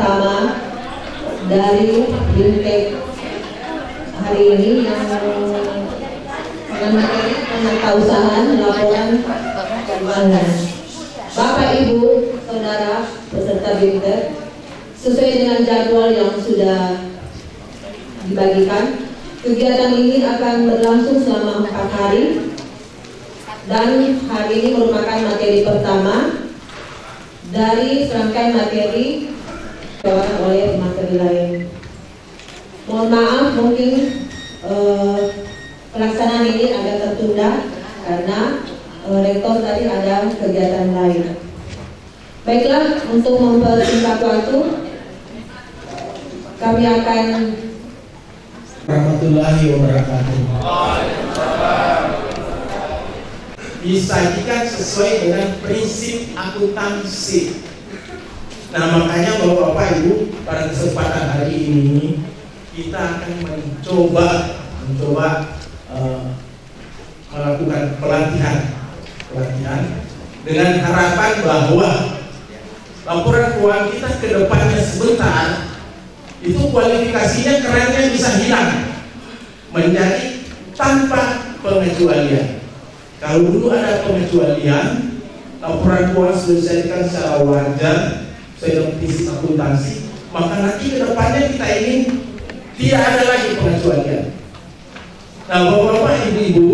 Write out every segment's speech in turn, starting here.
pertama dari Bimtek hari ini yang materi penatausahaan laporan keuangan. Bapak, Ibu, Saudara, peserta Bimtek, sesuai dengan jadwal yang sudah dibagikan, kegiatan ini akan berlangsung selama 4 hari dan hari ini merupakan materi pertama dari serangkaian materi dibawakan oleh materi lain. Mohon maaf, mungkin pelaksanaan ini agak tertunda karena rektor tadi ada kegiatan lain. Baiklah, untuk mempersingkat waktu, kami akan warahmatullahi wabarakatuh. Disajikan sesuai dengan prinsip akuntansi. Nah, makanya Bapak Ibu, pada kesempatan hari ini kita akan mencoba melakukan pelatihan dengan harapan bahwa laporan keuangan kita ke depannya sebentar itu kualifikasinya kerennya bisa hilang menjadi tanpa pengecualian. Kalau dulu ada pengecualian, laporan keuangan sudah dijadikan secara wajar sesuai dengan prinsip akuntansi, maka nanti ke depannya kita ingin tidak ada lagi pengecualian. Nah, Bapak-bapak, Ibu-ibu,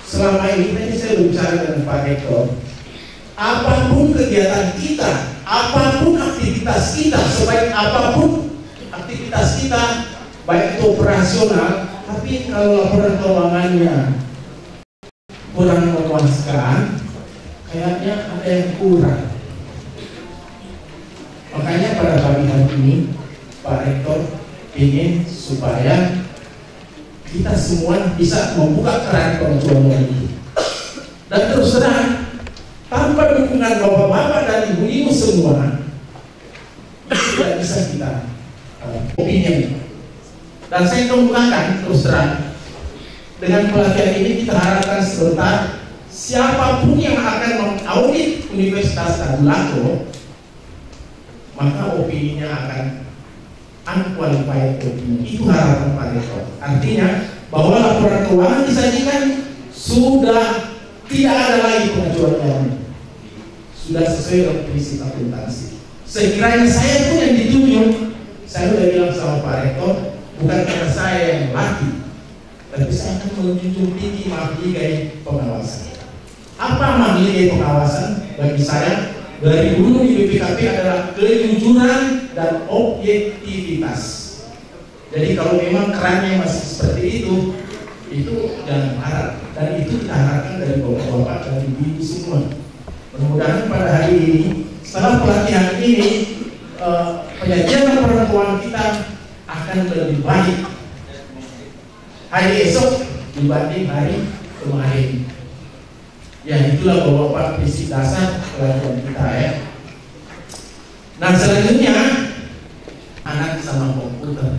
selama ini tadi saya berbicara dengan Pak Rektor, apapun kegiatan kita, apapun aktivitas kita, sebaik apapun aktivitas kita, baik itu operasional, tapi kalau laporan keuangannya kurang memuaskan, kayaknya ada yang kurang. Makanya pada pagi hari ini Pak Rektor ingin supaya kita semua bisa membuka keran pengecualian itu. Dan terus terang, tanpa dukungan bapak-bapak dan ibu-ibu semua, tidak bisa kita opini. Dan saya kemukakan terus terang, dengan pelatihan ini kita harapkan sebentar siapapun yang akan mengaudit Universitas Tadulako, maka opininya akan unqualified opinion. Itu harapan Pak Rektor. Artinya bahwa laporan keuangan disajikan sudah tidak ada lagi pengecualian, sudah sesuai dengan prinsip akuntansi. Sekiranya saya pun yang ditunjuk, saya sudah bilang sama Pak Rektor, bukan karena saya yang laki, tapi saya akan menjunjung tinggi mahligai pengawasan. Apa mahligai pengawasan? Bagi saya, dari dulu di BPKP adalah kejujuran dan objektivitas. Jadi kalau memang kerannya masih seperti itu jangan harap, dan itu kita harapkan dari bapak-bapak dan ibu-ibu semua. Mudah-mudahan pada hari ini, setelah pelatihan ini, penyajian laporan keuangan kita akan lebih baik hari esok dibanding hari kemarin. Ya, itulah bapak-bapak prinsip dasar pelatihan kita ya. Nah, selanjutnya anak sama komputer.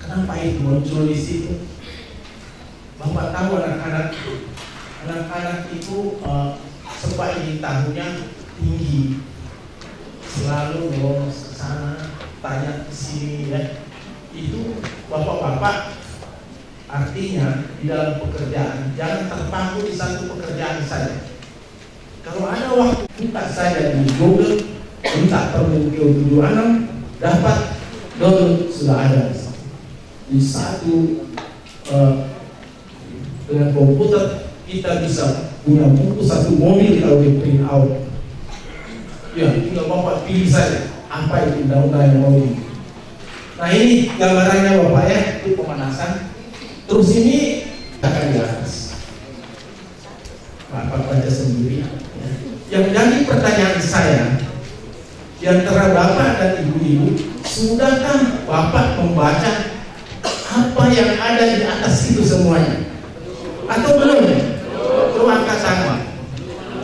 Kenapa itu muncul di situ? Bapak tahu anak-anak itu sebaik tahunnya tinggi, selalu lolos ke sana, tanya ke sini ya. Itu bapak-bapak, artinya di dalam pekerjaan jangan terpaku di satu pekerjaan saja. Kalau ada waktu, buka saja di Google, minta perlu 76, dapat download, sudah ada di satu. Dengan komputer kita bisa punya buku satu mobil kalau di print out. Ya, tinggal bapak pilih saja apa itu undang-undang yang mau ini. Nah, ini gambarannya bapak ya, itu pemanasan. Terus ini akan di atas. Bapak baca sendiri. Yang jadi pertanyaan saya, di antara bapak dan ibu-ibu, sudahkah bapak membaca apa yang ada di atas itu semuanya? Atau belum? Belum angkat tangan.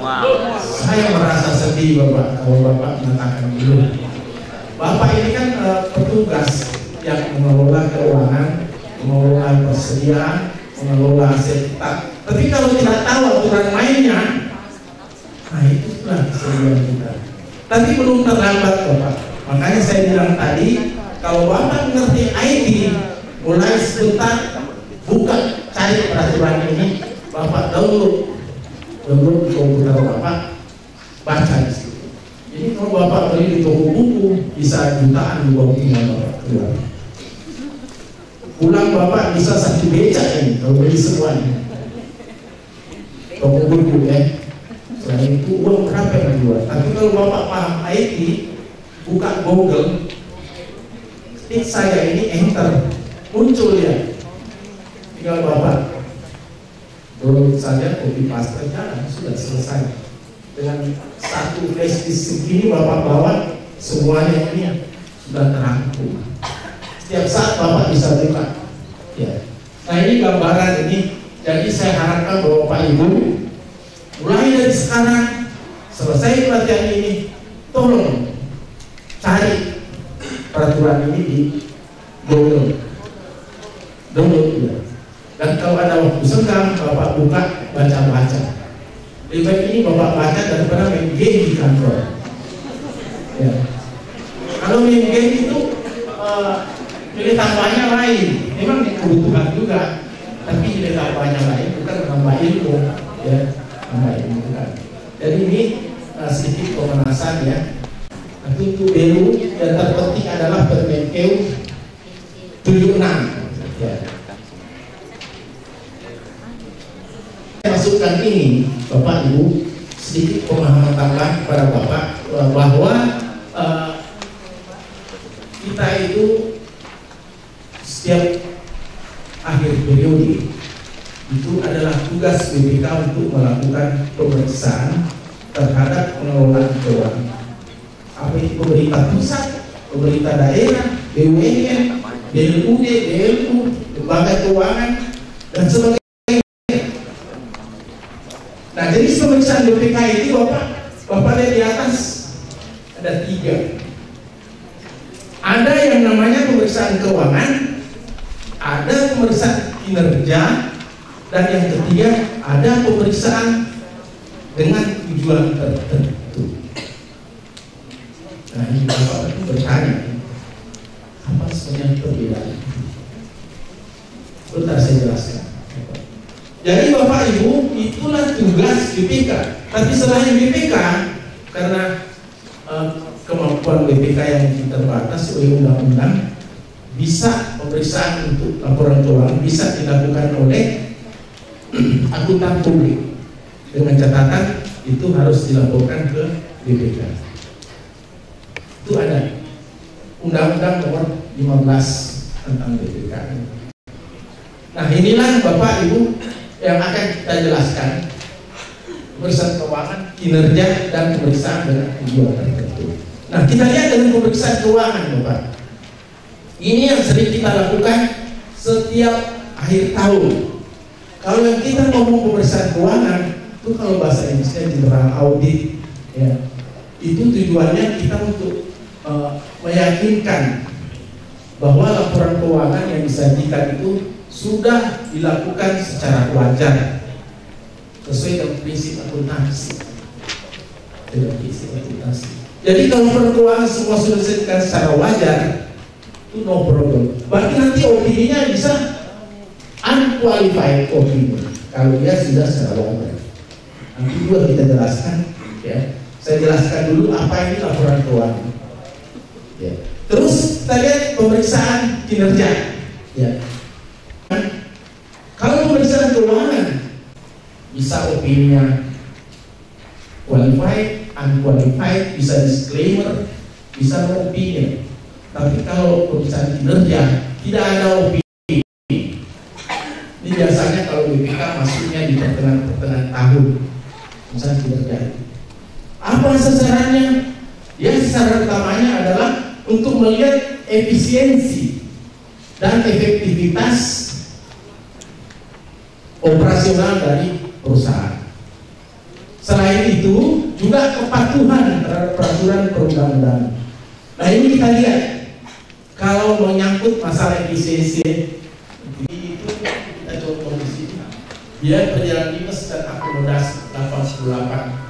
Wow. Saya merasa sedih bapak kalau bapak mengatakan belum. Bapak ini kan petugas yang mengelola keuangan, mengelola persediaan, mengelola aset kita. Tapi kalau tidak tahu aturan mainnya, nah itu sudah kesedihan kita. Tapi belum terlambat bapak. Makanya saya bilang tadi, kalau Bapak ngerti IT, mulai sebentar buka, cari peraturan ini, Bapak download di komputer Bapak, baca di situ. Jadi kalau Bapak beli di toko buku, bisa jutaan di bawah Bapak keluar. Pulang Bapak bisa satu becak ini kalau beli semuanya. Toko buku ya. Selain itu uang berapa yang keluar? Tapi kalau Bapak paham IT, buka Google, ketik saya ini enter, muncul ya. Tinggal Bapak download saja, copy paste jalan, sudah selesai. Dengan satu flash disk segini Bapak bawa, semuanya ini sudah terangkum. Setiap saat Bapak bisa buka. Ya. Nah ini gambaran ini. Jadi saya harapkan Bapak Ibu mulai dari sekarang selesai pelatihan ini, tolong cari peraturan ini di Google, download ya. Dan kalau ada waktu senggang, Bapak buka, baca-baca. Lebih baik ini Bapak baca daripada main game di kantor. Ya. Kalau main game itu nilai tambahnya lain, memang dibutuhkan juga, tapi nilai tambahnya lain, bukan menambah ilmu, ya, menambah ilmu bukan. Jadi ini sedikit pemanasan ya. Tapi untuk dulu yang terpenting adalah Permenkeu 76. Ya. Masukkan ini, Bapak Ibu, sedikit pemahaman tambahan kepada Bapak bahwa kita itu setiap akhir periode itu adalah tugas BPK untuk melakukan pemeriksaan terhadap pengelolaan keuangan. Apa itu pemerintah pusat, pemerintah daerah, BUMN, BLUD, BLU, lembaga keuangan dan sebagainya. Nah, jenis pemeriksaan BPK itu Bapak lihat di atas ada 3. Ada yang namanya pemeriksaan keuangan, ada pemeriksaan kinerja, dan yang ketiga ada pemeriksaan dengan tujuan tertentu. Nah ini Bapak bertanya, apa sebenarnya perbedaan? Bentar saya jelaskan. Jadi Bapak Ibu, itulah tugas BPK. Tapi selain BPK, karena kemampuan BPK yang terbatas oleh undang-undang, bisa pemeriksaan untuk laporan keuangan bisa dilakukan oleh akuntan publik dengan catatan itu harus dilaporkan ke BPK. Itu ada Undang-Undang Nomor 15 tentang BPK. Nah inilah Bapak Ibu yang akan kita jelaskan, pemeriksaan keuangan, kinerja, dan pemeriksaan dengan tujuan tertentu. Nah kita lihat dengan pemeriksaan keuangan Bapak. Ini yang sering kita lakukan setiap akhir tahun. Kalau yang kita ngomong pemeriksaan keuangan, itu kalau bahasa Inggrisnya general audit, ya, itu tujuannya kita untuk meyakinkan bahwa laporan keuangan yang disajikan itu sudah dilakukan secara wajar sesuai dengan prinsip akuntansi. Jadi kalau laporan keuangan semua sudah disajikan secara wajar, itu no problem. Berarti nanti opininya bisa unqualified opinion kalau dia sudah secara wajar. Nanti juga kita jelaskan, ya. Saya jelaskan dulu apa ini laporan keuangan. Ya. Terus kita lihat pemeriksaan kinerja. Ya. Kalau pemeriksaan keuangan bisa opininya qualified, unqualified, bisa disclaimer, bisa no opinion. Tapi kalau pemeriksaan kinerja tidak ada opini. Ini biasanya kalau BPK masuknya di pertengahan tahun, misalnya kinerja. Apa sasarannya? Ya sasaran utamanya adalah untuk melihat efisiensi dan efektivitas operasional dari perusahaan. Selain itu juga kepatuhan terhadap peraturan perundang-undangan. Nah ini kita lihat kalau menyangkut masalah efisiensi itu kita contoh di sini. Biaya perjalanan dinas dan akomodasi 88%.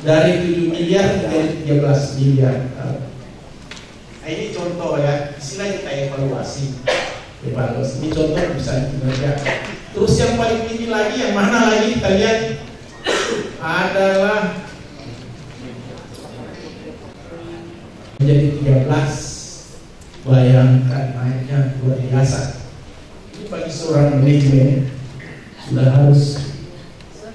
dari 7 miliar menjadi 13 miliar. Nah, ini contoh ya, istilah kita evaluasi. Ini contoh bisa kinerja. Terus yang paling tinggi lagi, yang mana lagi kita lihat adalah menjadi 13. Bayangkan naiknya luar biasa. Ini bagi seorang manajemen sudah harus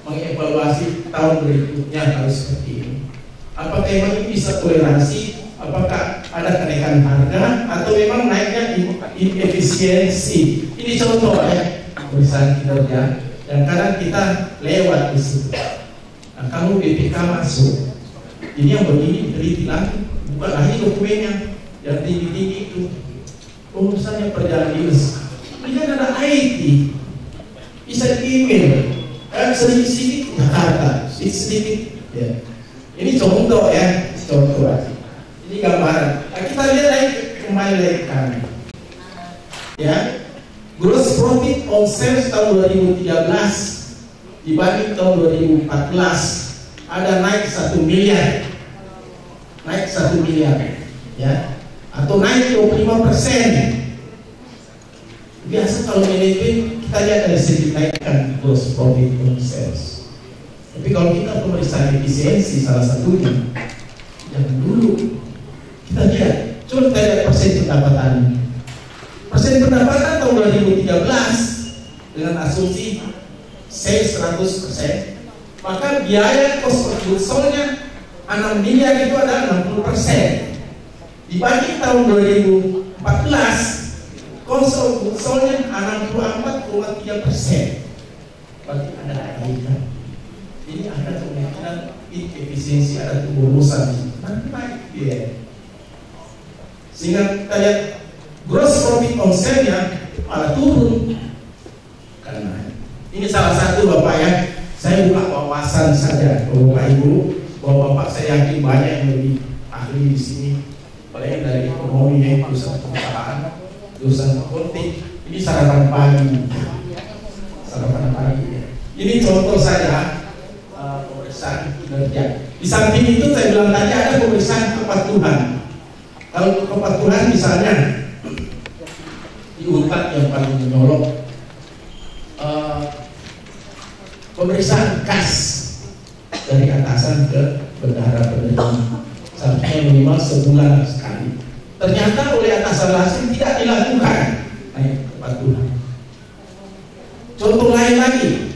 mengevaluasi tahun berikutnya harus seperti ini. Apakah memang ini bisa toleransi? Apakah ada kenaikan harga atau memang naiknya inefisiensi? Ini contoh ya perusahaan kinerja, dan kadang kita lewat di situ. Nah, kamu BPK masuk, ini yang begini teliti lagi, bukan lagi dokumennya yang tinggi-tinggi itu. Urusannya perjalanan dinas. Ini kan ada IT, bisa di email. Sedikit-sedikit Jakarta, sedikit-sedikit ya. Ini contoh ya, contoh aja. Ini gambaran. Nah, kita lihat lagi kembali lagi kami. Ya, gross profit on sales tahun 2013 dibanding tahun 2014 ada naik 1 miliar, naik 1 miliar, ya, atau naik 25%. Biasa kalau manajemen kita lihat dari segi naikkan gross profit on sales. Tapi kalau kita pemeriksaan efisiensi salah satunya, jangan dulu kita lihat, coba kita lihat persen pendapatan. Persen pendapatan tahun 2013 dengan asumsi sales 100%, maka biaya cost of goods sold-nya 6 miliar itu adalah 60%. Dibanding tahun 2014 cost of goods sold-nya 64,3%. Berarti ada kenaikan. Jadi ada kemungkinan efisiensi, ada kebobosan. Nanti naik biaya. Sehingga kita lihat gross profit on sale-nya malah turun. Karena ini salah satu Bapak ya, saya buka wawasan saja Bapak Ibu, bahwa Bapak saya yakin banyak yang lebih ahli di sini, apalagi dari ekonomi ya, urusan perusahaan, urusan politik. Ini sarapan pagi, sarapan pagi ya. Ini contoh saja pemeriksaan kinerja. Di samping itu saya bilang tadi ada pemeriksaan kepatuhan. Kalau kepatuhan misalnya diungkap yang paling menyolok, pemeriksaan kas dari atasan ke bendahara penerima, seharusnya minimal sebulan sekali. Ternyata oleh atasan langsung tidak dilakukan. Kepatuhan. Contoh lain lagi,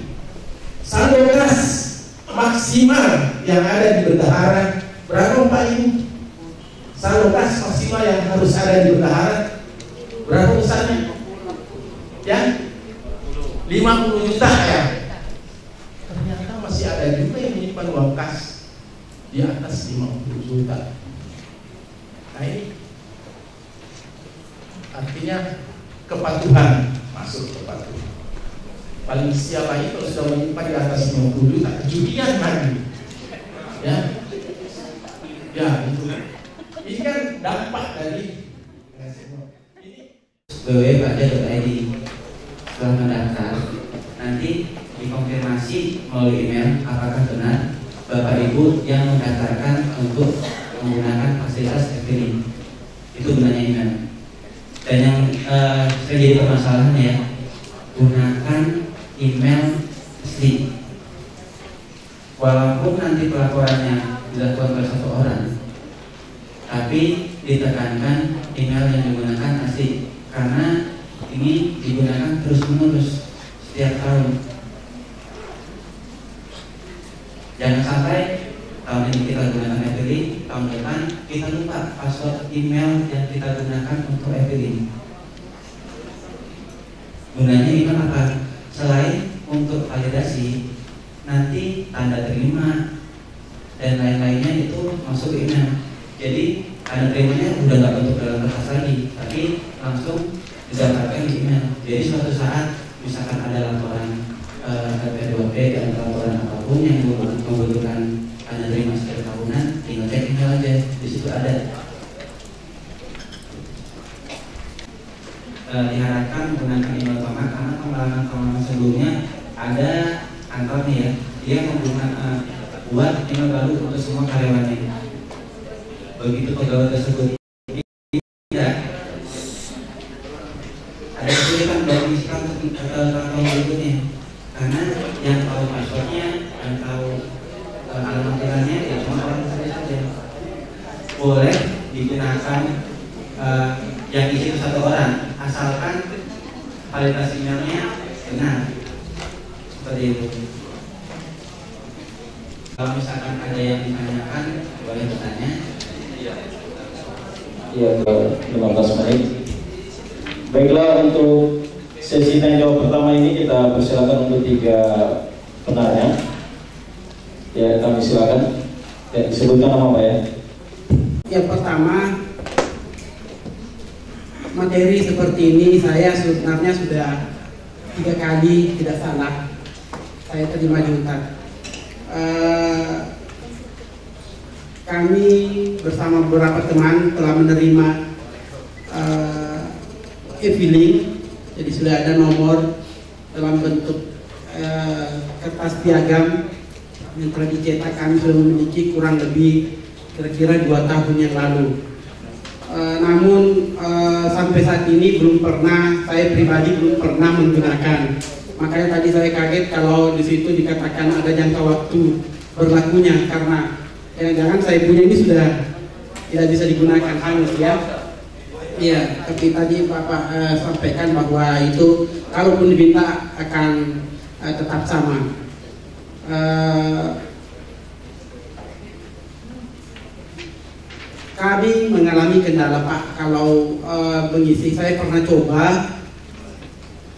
saldo kas maksimal yang ada di bendahara berapa Pak Ibu? Saldo kas maksimal yang harus ada di bendahara berapa besarnya? Ya, 50 juta ya. Ternyata masih ada juga yang menyimpan uang kas di atas 50 juta. Nah ini artinya kepatuhan, masuk kepatuhan. Paling sial lagi kalau sudah menyimpan di atas 50 juta, kejudian lagi. Ya, ya itu. Ini kan dampak dari www.baja.id. Setelah mendaftar, nanti dikonfirmasi melalui email apakah benar Bapak Ibu yang mendaftarkan untuk menggunakan fasilitas e-filing. Itu gunanya email. Dan yang jadi permasalahan ya, gunakan email asli. Walaupun nanti pelaporannya dilakukan oleh satu orang, tapi ditekankan email yang digunakan asli, karena ini digunakan terus-menerus setiap tahun. Jangan sampai tahun ini kita gunakan e-filing, tahun depan kita lupa password email yang kita gunakan untuk e-filing. Gunanya email apa? Selain untuk validasi, nanti tanda terima dan lain-lainnya itu masuk ke email. Jadi tanda terimanya udah nggak bentuk dalam kertas lagi, tapi langsung didaftarkan di email. Jadi suatu saat misalkan ada laporan LP2P dan laporan apapun yang membutuhkan tanda terima setiap tahunan, tinggal cek email aja, di situ ada. Diharapkan menggunakan email tomat, karena pengalaman sebelumnya ada kantor nih ya, dia menggunakan buat tinggal baru untuk semua karyawannya. Begitu pegawai tersebut tidak ada kesulitan dalam mengisikan tahun berikutnya, karena yang tahu passwordnya, yang tahu alamat jalannya ya cuma orang tersebut saja. Boleh digunakan yang isi satu orang, asalkan validitas emailnya benar. Seperti itu. Kalau misalkan ada yang ditanyakan, boleh bertanya. Iya, 15 menit. Baiklah, untuk sesi tanya jawab pertama ini kita persilakan untuk 3 penanya. Ya, kami silakan. Ya, disebutkan nama Pak ya. Yang pertama, materi seperti ini saya sebenarnya sudah 3 kali tidak salah saya terima junta. Kami bersama beberapa teman telah menerima e-filing, jadi sudah ada nomor dalam bentuk kertas piagam yang telah dicetak. Kami sudah memiliki kurang lebih kira-kira 2 tahun yang lalu. Namun sampai saat ini belum pernah, saya pribadi belum pernah menggunakan. Makanya tadi saya kaget kalau di situ dikatakan ada jangka waktu berlakunya, karena jangan-jangan saya punya ini sudah tidak bisa digunakan, hangus ya. Iya, tapi tadi Bapak sampaikan bahwa itu kalaupun diminta akan tetap sama. Kami mengalami kendala Pak, kalau mengisi, saya pernah coba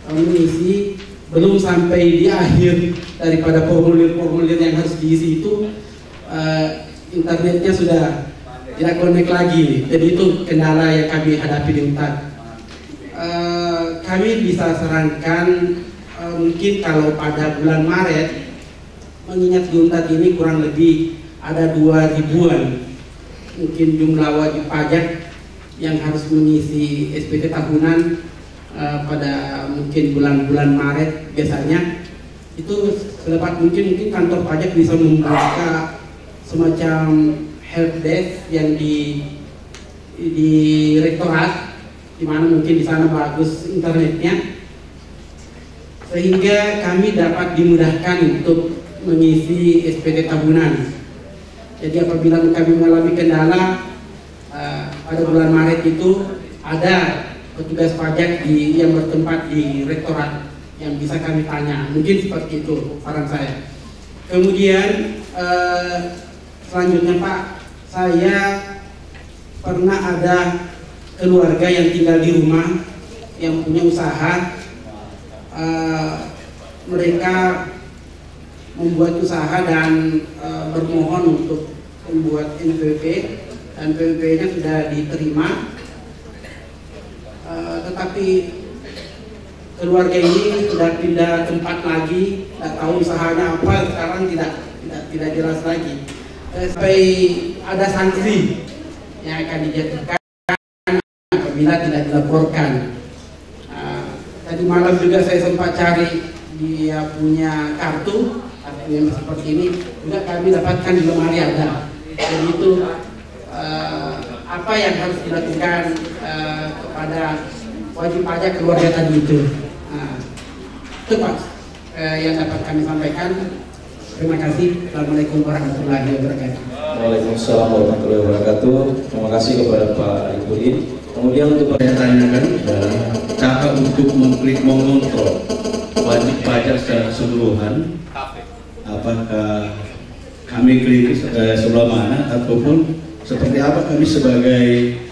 mengisi, belum sampai di akhir daripada formulir-formulir yang harus diisi itu internetnya sudah tidak connect lagi. Jadi itu kendala yang kami hadapi di UNTAD. Kami bisa sarankan mungkin kalau pada bulan Maret, mengingat di UNTAD ini kurang lebih ada 2.000-an mungkin jumlah wajib pajak yang harus mengisi SPT tahunan pada mungkin bulan-bulan Maret biasanya. Itu selepas mungkin kantor pajak bisa membuka semacam helpdesk yang di rektorat, di mana mungkin di sana bagus internetnya, sehingga kami dapat dimudahkan untuk mengisi SPT tahunan. Jadi apabila kami mengalami kendala pada bulan Maret itu, ada petugas pajak yang bertempat di rektorat yang bisa kami tanya. Mungkin seperti itu saran saya. Kemudian selanjutnya Pak, saya pernah ada keluarga yang tinggal di rumah yang punya usaha. Mereka membuat usaha dan bermohon untuk membuat NPWP, dan NPWP-nya sudah diterima. Tetapi keluarga ini sudah pindah tempat lagi, tidak tahu usahanya apa, sekarang tidak jelas lagi. Sampai ada sanksi yang akan dijatuhkan apabila tidak dilaporkan. Tadi malam juga saya sempat cari dia punya kartu yang seperti ini, juga kami dapatkan di lemari ada. Jadi itu apa yang harus dilakukan kepada wajib pajak keluarga tadi itu. Itu Pak yang dapat kami sampaikan. Terima kasih. Assalamualaikum warahmatullahi wabarakatuh. Waalaikumsalam warahmatullahi wabarakatuh. Terima kasih kepada Pak Ibu. Kemudian untuk saya tanyakan adalah cara untuk mengontrol wajib pajak secara keseluruhan. Apakah kami klinik sebelah mana, ataupun seperti apa kami sebagai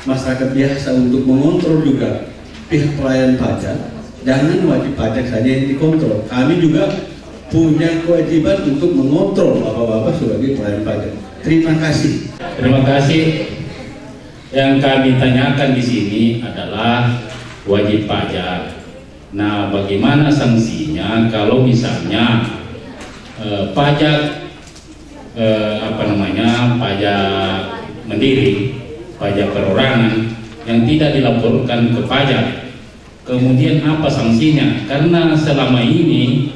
masyarakat biasa untuk mengontrol juga pihak pelayan pajak. Jangan wajib pajak saja yang dikontrol, kami juga punya kewajiban untuk mengontrol bapak-bapak sebagai pelayan pajak. Terima kasih. Terima kasih. Yang kami tanyakan di sini adalah wajib pajak. Nah, bagaimana sanksinya kalau misalnya pajak pajak mandiri, pajak perorangan yang tidak dilaporkan ke pajak, kemudian apa sanksinya? Karena selama ini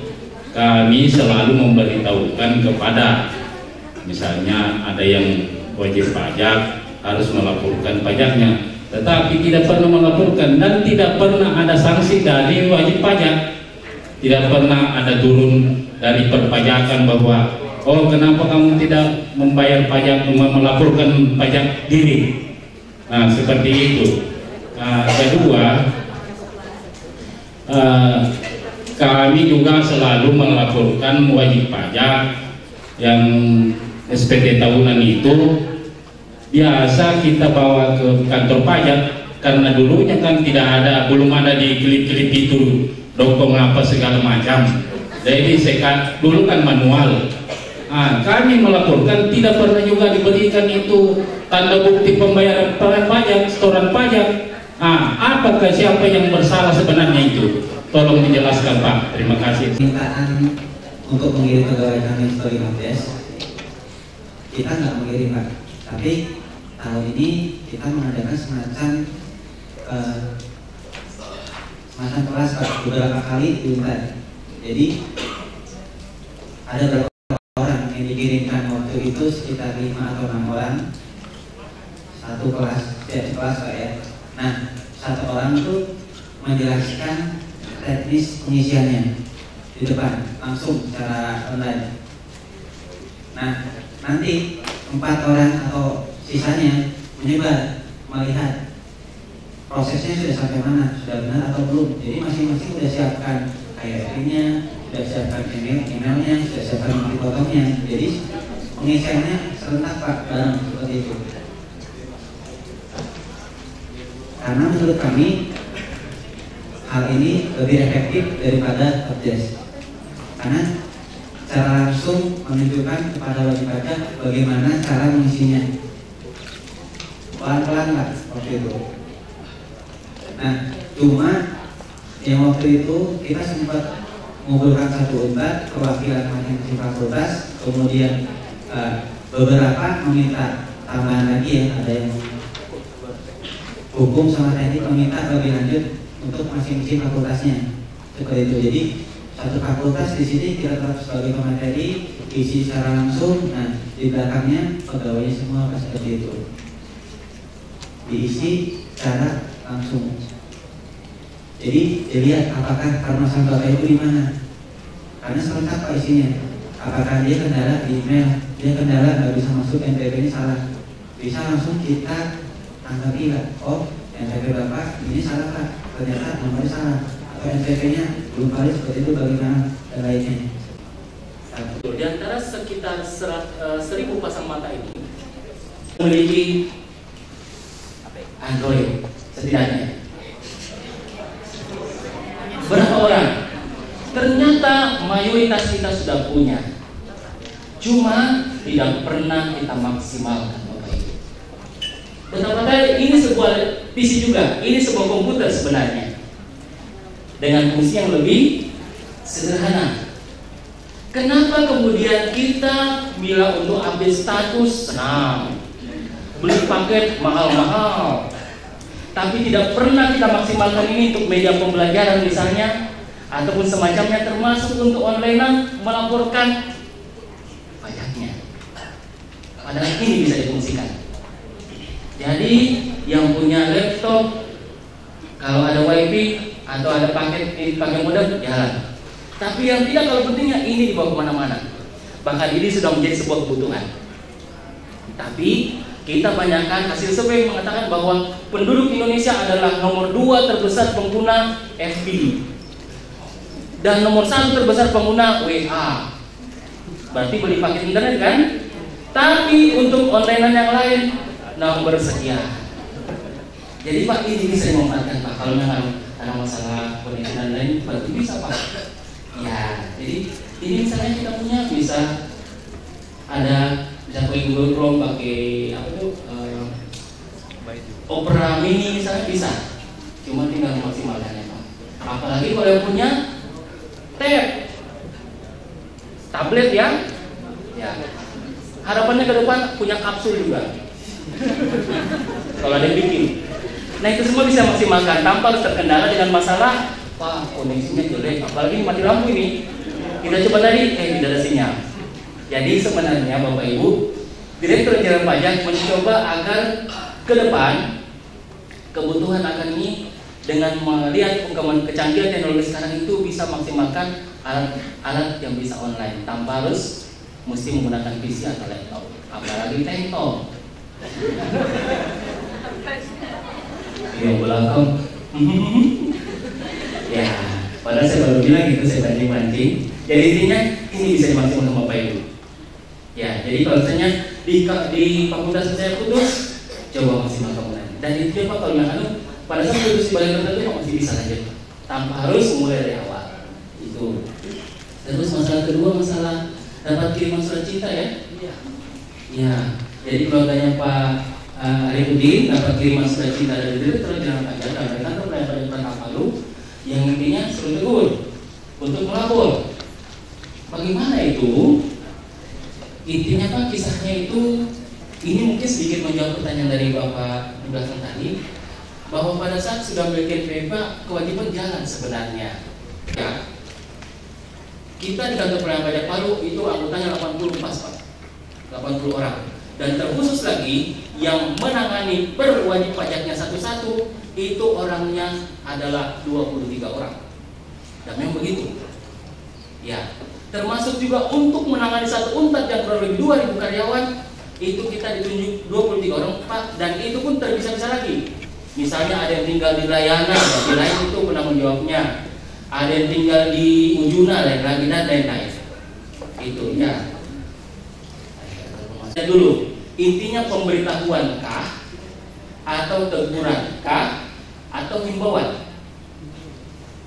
kami selalu memberitahukan kepada Misalnya ada yang wajib pajak harus melaporkan pajaknya, tetapi tidak pernah melaporkan dan tidak pernah ada sanksi dari wajib pajak. Tidak pernah ada turun dari perpajakan bahwa oh kenapa kamu tidak membayar pajak, melaporkan pajak diri. Nah seperti itu. Kedua, kami juga selalu melaporkan wajib pajak yang SPT tahunan itu biasa kita bawa ke kantor pajak, karena dulunya kan belum ada di klip-klip itu dokong apa segala macam. Jadi dulu kan manual. Kami melaporkan tidak pernah juga diberikan itu tanda bukti pembayaran pajak, setoran pajak. Apakah siapa yang bersalah sebenarnya itu? Tolong dijelaskan Pak. Terima kasih. Permintaan untuk mengirim pegawai kami story update, kita nggak mengirim Pak. Tapi tahun ini kita mengadakan semacam kelas Pak, beberapa kali diminta. Jadi ada beberapa orang yang dikirimkan waktu itu sekitar 5 atau 6 orang, satu kelas, kelas Pak ya. Nah, satu orang itu menjelaskan teknis pengisiannya di depan langsung secara online. Nah, nanti 4 orang atau sisanya menyebar melihat prosesnya sudah sampai mana, sudah benar atau belum. Jadi masing-masing sudah siapkan KYP-nya, sudah siapkan emailnya, sudah siapkan bukti potongnya. Jadi pengisiannya serentak Pak, bareng seperti itu. Karena menurut kami hal ini lebih efektif daripada update. Karena secara langsung menunjukkan kepada wajib pajak bagaimana cara mengisinya. Pelan-pelan Pak waktu itu. Nah, cuma yang waktu itu kita sempat mengumpulkan satu untat perwakilan masing-masing fakultas, kemudian beberapa meminta tambahan lagi ya, ada yang hukum sama teknik meminta lebih lanjut untuk masing-masing fakultasnya seperti itu. Jadi satu fakultas di sini kita tetap sebagai pemateri isi secara langsung. Nah di belakangnya pegawainya semua seperti itu diisi secara langsung. Jadi dilihat apakah permasalahan bapak itu di mana, karena serentak Pak isinya. Apakah dia kendala di email, dia kendala nggak bisa masuk, NPWP-nya salah, bisa langsung kita tanggapi Pak. Oh NPWP bapak ini salah Pak, ternyata nomornya salah, atau NPWP-nya belum valid seperti itu, bagaimana dan lainnya. Di antara sekitar 1.000 pasang mata ini memiliki Android setidaknya. Berapa orang? Ternyata mayoritas kita sudah punya, cuma tidak pernah kita maksimalkan Bapak Ibu. Betapa tadi ini sebuah PC juga, ini sebuah komputer sebenarnya dengan fungsi yang lebih sederhana. Kenapa kemudian kita bila untuk update status senang, beli paket mahal-mahal, tapi tidak pernah kita maksimalkan ini untuk media pembelajaran misalnya, ataupun semacamnya, termasuk untuk online melaporkan pajaknya. Padahal ini bisa difungsikan. Jadi yang punya laptop, kalau ada wifi atau ada paket modem jalan. Tapi yang tidak, kalau pentingnya ini dibawa kemana-mana. Bahkan ini sudah menjadi sebuah kebutuhan. Tapi kita banyakkan hasil survei mengatakan bahwa penduduk Indonesia adalah nomor 2 terbesar pengguna FB dan nomor 1 terbesar pengguna WA. Berarti beli paket internet kan? Tapi untuk online yang lain nomor sekian. Jadi Pak, ini bisa dimanfaatkan Pak. Kalau memang ada masalah koneksi dan lain, berarti bisa Pak. Ya, jadi ini misalnya kita punya bisa pakai Google Chrome, pakai apa tuh Opera Mini misalnya bisa. Cuma tinggal maksimalkannya Pak. Apalagi kalau yang punya tablet ya. Harapannya ke depan punya kapsul juga. Kalau ada yang bikin. Nah itu semua bisa maksimalkan tanpa harus terkendala dengan masalah koneksinya jelek. Apalagi mati lampu ini. Kita coba tadi tidak ada sinyal. Jadi sebenarnya Bapak Ibu, Direktur Jenderal Pajak mencoba agar ke depan kebutuhan akan ini dengan melihat perkembangan kecanggihan teknologi sekarang itu bisa maksimalkan alat yang bisa online tanpa harus mesti menggunakan PC atau laptop, apalagi tentor. Ya belakang. Ya, padahal saya baru bilang gitu, saya mancing-mancing. Jadi intinya ini bisa dimaksimalkan sama Bapak Ibu. Ya, jadi kalau misalnya di fakultas saya putus, coba maksimalkan online. Dan itu Pak, kalau yang pada saat putus di balai tertentu masih bisa lanjut tanpa harus mulai dari awal. Itu. Terus masalah kedua, masalah dapat kiriman surat cinta ya. Ya, jadi keluarganya Pak Arifudin dapat kiriman surat cinta dari Direktur Jenderal Pajak dari Kantor Pelayanan Pajak Kota Palu yang intinya suruh tegur untuk melapor. Bagaimana itu? Intinya Pak, kisahnya itu ini mungkin sedikit menjawab pertanyaan dari Bapak di belakang tadi, bahwa pada saat sudah memiliki NPWP kewajiban jalan sebenarnya. Ya, kita di Kantor Pelayanan Pajak Palu itu anggotanya 80 pas Pak, 80 orang. Dan terkhusus lagi yang menangani per wajib pajaknya satu-satu itu orangnya adalah 23 orang. Dan memang begitu. Ya, termasuk juga untuk menangani satu untat yang kurang lebih 2000 karyawan itu kita ditunjuk 23 orang Pak, dan itu pun terpisah-pisah lagi. Misalnya ada yang tinggal di layanan, di lain itu penanggung jawabnya. Ada yang tinggal di Ujuna lagi dan lain-lain. Itu ya. Dulu, intinya pemberitahuan kah atau teguran kah atau himbauan?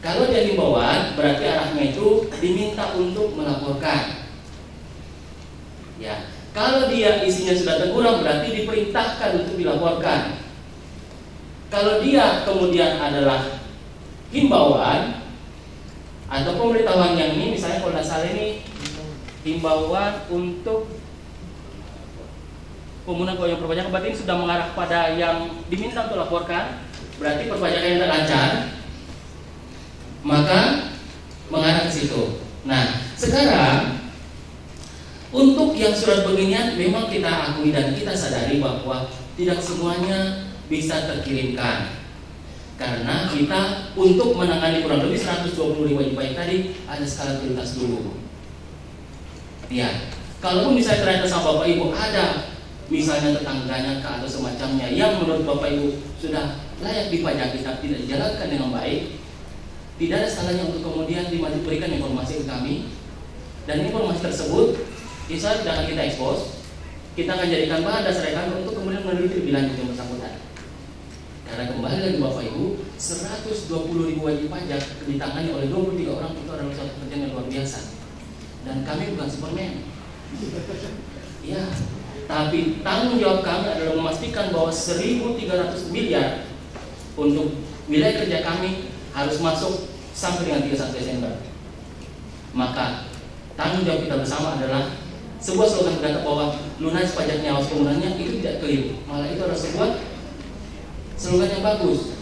Kalau dia himbauan, berarti arahnya itu diminta untuk melaporkan. Ya, kalau dia isinya sudah teguran, berarti diperintahkan untuk dilaporkan. Kalau dia kemudian adalah himbauan atau pemberitahuan yang ini, misalnya kalau dasar ini himbauan untuk penggunaan keuangan perpajakan, berarti ini sudah mengarah pada yang diminta untuk laporkan, berarti perpajakan yang tidak lancar, maka mengarah ke situ. Nah, sekarang untuk yang surat beginian memang kita akui dan kita sadari bahwa tidak semuanya bisa terkirimkan, karena kita untuk menangani kurang lebih 120 wajib pajak tadi ada skala prioritas dulu. Ya, kalaupun misalnya ternyata sama Bapak Ibu ada misalnya tetangganya atau semacamnya yang menurut Bapak Ibu sudah layak dipajaki tapi tidak dijalankan dengan baik, tidak ada salahnya untuk kemudian diberikan informasi ke kami, dan informasi tersebut insya Allah akan kita expose, kita akan jadikan bahan dasar kami untuk kemudian meneliti lebih lanjut yang bersangkutan. Karena kembali lagi Bapak Ibu, 120.000 wajib pajak ditangani oleh 23 orang itu adalah suatu pekerjaan yang luar biasa, dan kami bukan Superman. Ya, tapi tanggung jawab kami adalah memastikan bahwa 1.300 miliar untuk wilayah kerja kami harus masuk sampai dengan 31 Desember. Maka tanggung jawab kita bersama adalah sebuah slogan berkata bahwa lunas pajaknya awas penggunaannya itu tidak keliru, malah itu adalah sebuah slogan yang bagus.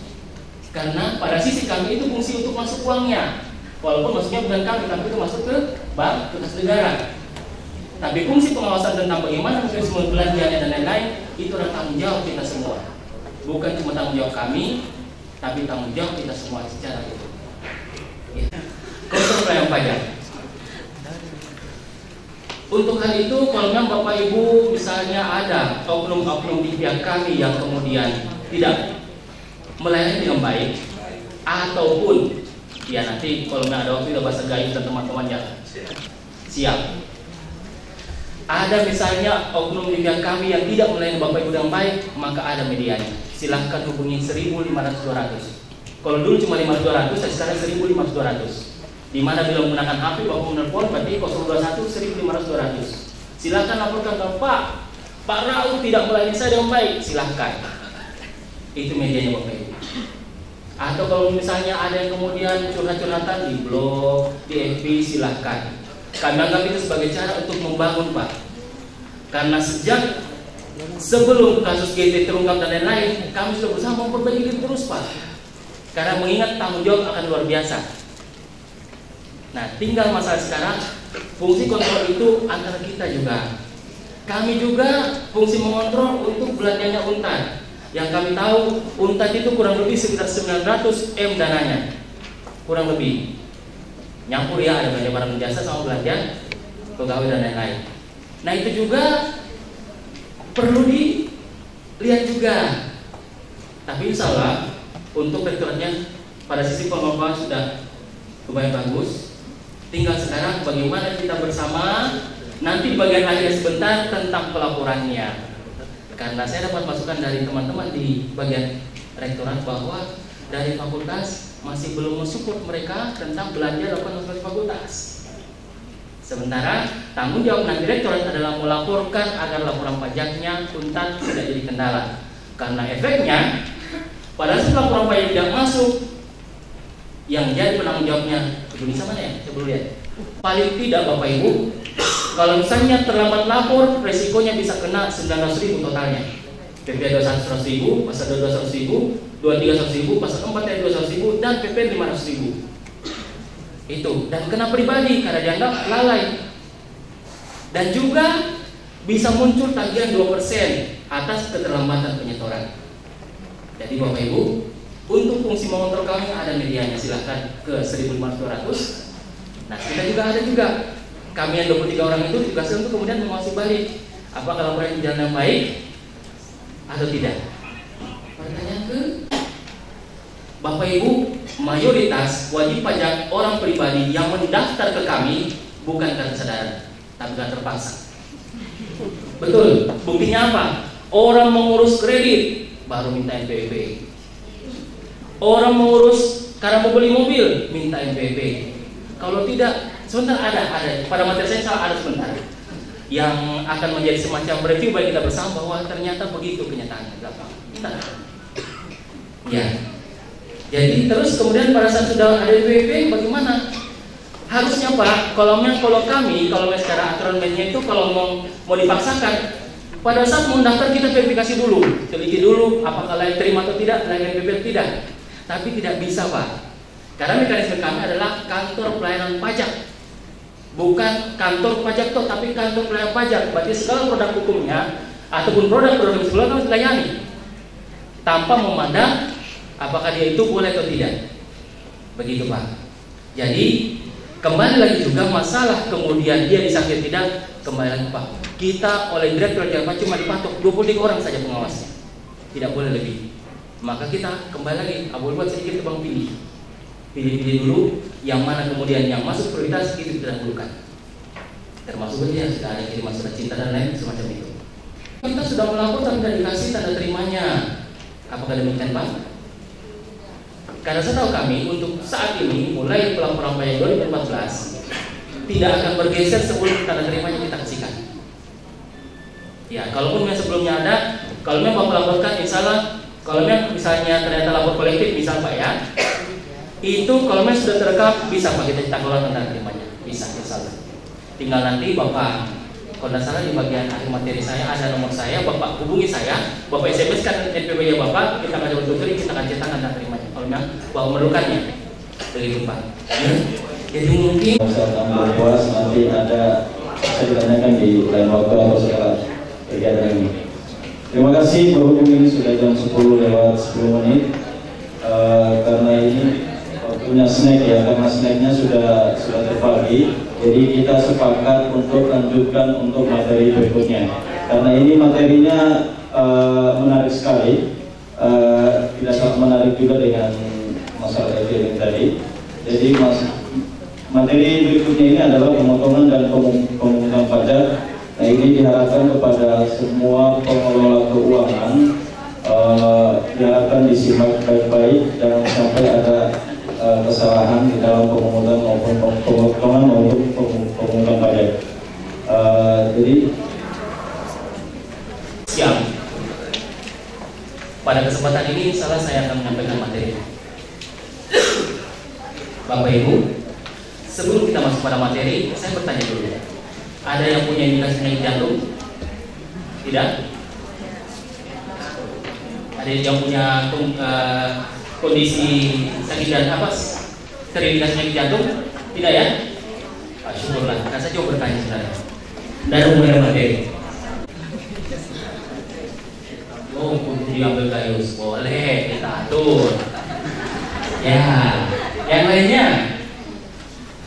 Karena pada sisi kami itu fungsi untuk masuk uangnya, walaupun maksudnya bukan kami, tapi itu masuk ke bank, ke kas negara. Tapi fungsi pengawasan tentang bagaimana mekanisme belanjanya dan lain-lain itu adalah tanggung jawab kita semua. Bukan cuma tanggung jawab kami, tapi tanggung jawab kita semua secara itu. Ya. Kantor Pelayanan Pajak. Untuk hal itu, kalau memang Bapak Ibu misalnya ada oknum-oknum di pihak kami yang kemudian tidak melayani dengan baik, ataupun ya nanti kalau memang ada waktu itu bahasa gaib dan teman-temannya siap. Ada misalnya oknum di pihak kami yang tidak melayani Bapak Ibu dengan baik, maka ada medianya. Silahkan hubungi 1.500-200. Kalau dulu cuma 500-200, sekarang 1.500-200. Di mana bila menggunakan HP Bapak menelpon berarti 021-1.500-200. Silahkan laporkan ke Pak Raul tidak melayani saya dengan baik. Silahkan. Itu medianya Bapak Ibu. Atau kalau misalnya ada yang kemudian curhat-curhatan di blog, di FB, silahkan. Kami anggap itu sebagai cara untuk membangun Pak. Karena sejak sebelum kasus GT terungkap dan lain-lain, kami sudah berusaha memperbaiki diri terus Pak. Karena mengingat tanggung jawab akan luar biasa. Nah, tinggal masalah sekarang fungsi kontrol itu antara kita juga. Kami juga fungsi mengontrol untuk belanjanya UNTAD. Yang kami tahu UNTAD itu kurang lebih sekitar 900 M dananya, kurang lebih. Nyampur ya, ada belanja barang jasa sama belanja pegawai dan lain-lain. Nah itu juga perlu dilihat juga. Tapi insya Allah untuk rektoratnya pada sisi pengelolaan sudah lumayan bagus. Tinggal sekarang bagaimana kita bersama nanti di bagian akhir sebentar tentang pelaporannya. Karena saya dapat masukan dari teman-teman di bagian rektorat bahwa dari fakultas masih belum mensupport mereka tentang belanja lakukan oleh fakultas. Sementara tanggung jawab nanti rektorat adalah melaporkan agar laporan pajaknya UNTAD tidak jadi kendala. Karena efeknya pada saat laporan pajak tidak masuk, yang jadi penanggung jawabnya bisa mana ya? Saya belum lihat. Paling tidak Bapak Ibu, kalau misalnya terlambat lapor, resikonya bisa kena 900.000 totalnya. PP 200.000, pasal 200.000, 23.000, pasal 4 ayat 200.000, dan PP 500.000. Itu, dan kena pribadi karena dianggap lalai. Dan juga bisa muncul tagihan 2% atas keterlambatan penyetoran. Jadi Bapak Ibu, untuk fungsi mengontrol kami ada medianya, silahkan ke 1.500. Nah kita juga ada juga. Kami yang 23 orang itu tugasnya untuk kemudian mengawasi balik apakah laporan yang jalan yang baik atau tidak. Pertanyaan ke Bapak Ibu, mayoritas wajib pajak orang pribadi yang mendaftar ke kami bukan karena kesadaran, tapi karena terpaksa. Betul, buktinya apa? Orang mengurus kredit baru minta NPWP. Orang mengurus karena mau beli mobil minta NPWP. Kalau tidak, sebentar ada pada materi saya ada sebentar yang akan menjadi semacam review bagi kita bersama bahwa ternyata begitu kenyataannya belakang. Ya. Jadi terus kemudian pada saat sudah ada NPWP bagaimana? Harusnya Pak, kalau kami secara aturan mainnya itu kalau mau dipaksakan pada saat mau daftar kita verifikasi dulu, teliti dulu apakah layak terima atau tidak, layak NPWP tidak. Tapi tidak bisa Pak. Karena mekanisme kami adalah kantor pelayanan pajak, bukan kantor pajak toh, tapi kantor pelayanan pajak. Berarti segala produk hukumnya ataupun produk-produk yang sebelumnya kami layani tanpa memandang apakah dia itu boleh atau tidak. Begitu Pak. Jadi kembali lagi juga masalah kemudian dia disakit tidak, kembali lagi Pak. Kita oleh Direktur Jakarta cuma dipatok 23 orang saja pengawasnya, tidak boleh lebih. Maka kita kembali lagi, boleh buat sedikit tebang pilih dulu yang mana kemudian yang masuk prioritas itu kita dahulukan. Termasuk yang sudah ada kiriman surat cinta dan lain semacam itu. Kita sudah melapor tapi tidak dikasih tanda terimanya. Apakah demikian Pak? Karena saya tahu kami untuk saat ini mulai pelaporan pajak 2014 tidak akan bergeser sebelum tanda terimanya kita kasihkan. Ya, kalaupun yang sebelumnya ada, kalau memang Bapak laporkan, insya Allah, kalau memang misalnya ternyata lapor kolektif, misal Pak ya, itu kalau memang sudah terekam bisa Pak kita cetak ulang tanda terimanya, bisa insya Allah. Tinggal nanti Bapak, kalau tidak salah di bagian akhir materi saya ada nomor saya, Bapak hubungi saya, Bapak SMS kan NPWP Bapak, kita akan coba kita akan cetak tanda terimanya. Kalau memang Bapak memerlukannya, begitu Pak. Jadi mungkin saya tambah puas nanti ada saya ditanyakan di lain waktu atau setelah kegiatan ini. Terima kasih, berhubung ini sudah jam 10:10 karena ini waktunya snack ya, karena snacknya sudah terbagi. Jadi kita sepakat untuk lanjutkan untuk materi berikutnya. Karena ini materinya menarik sekali, tidak sangat menarik juga dengan masalah yang tadi. Jadi materi berikutnya ini adalah pemotongan dan pemungutan pajak. Nah ini diharapkan kepada semua pengelola keuangan, diharapkan disimak baik-baik, jangan sampai ada kesalahan di dalam pemungutan maupun pemotongan maupun pemungutan pajak. Jadi siap. Pada kesempatan ini salah saya akan menyampaikan materi. Bapak Ibu, sebelum kita masuk pada materi, saya bertanya dulu. Ada yang punya indikasi penyakit jantung? Tidak? Ada yang punya kondisi sakit dan apa? Terindikasi penyakit jantung? Tidak ya? Syukurlah, kan saya coba bertanya saudara. Dan ada hubungan materi. Oh, untuk diambil kayus boleh, kita atur. Ya, yang lainnya.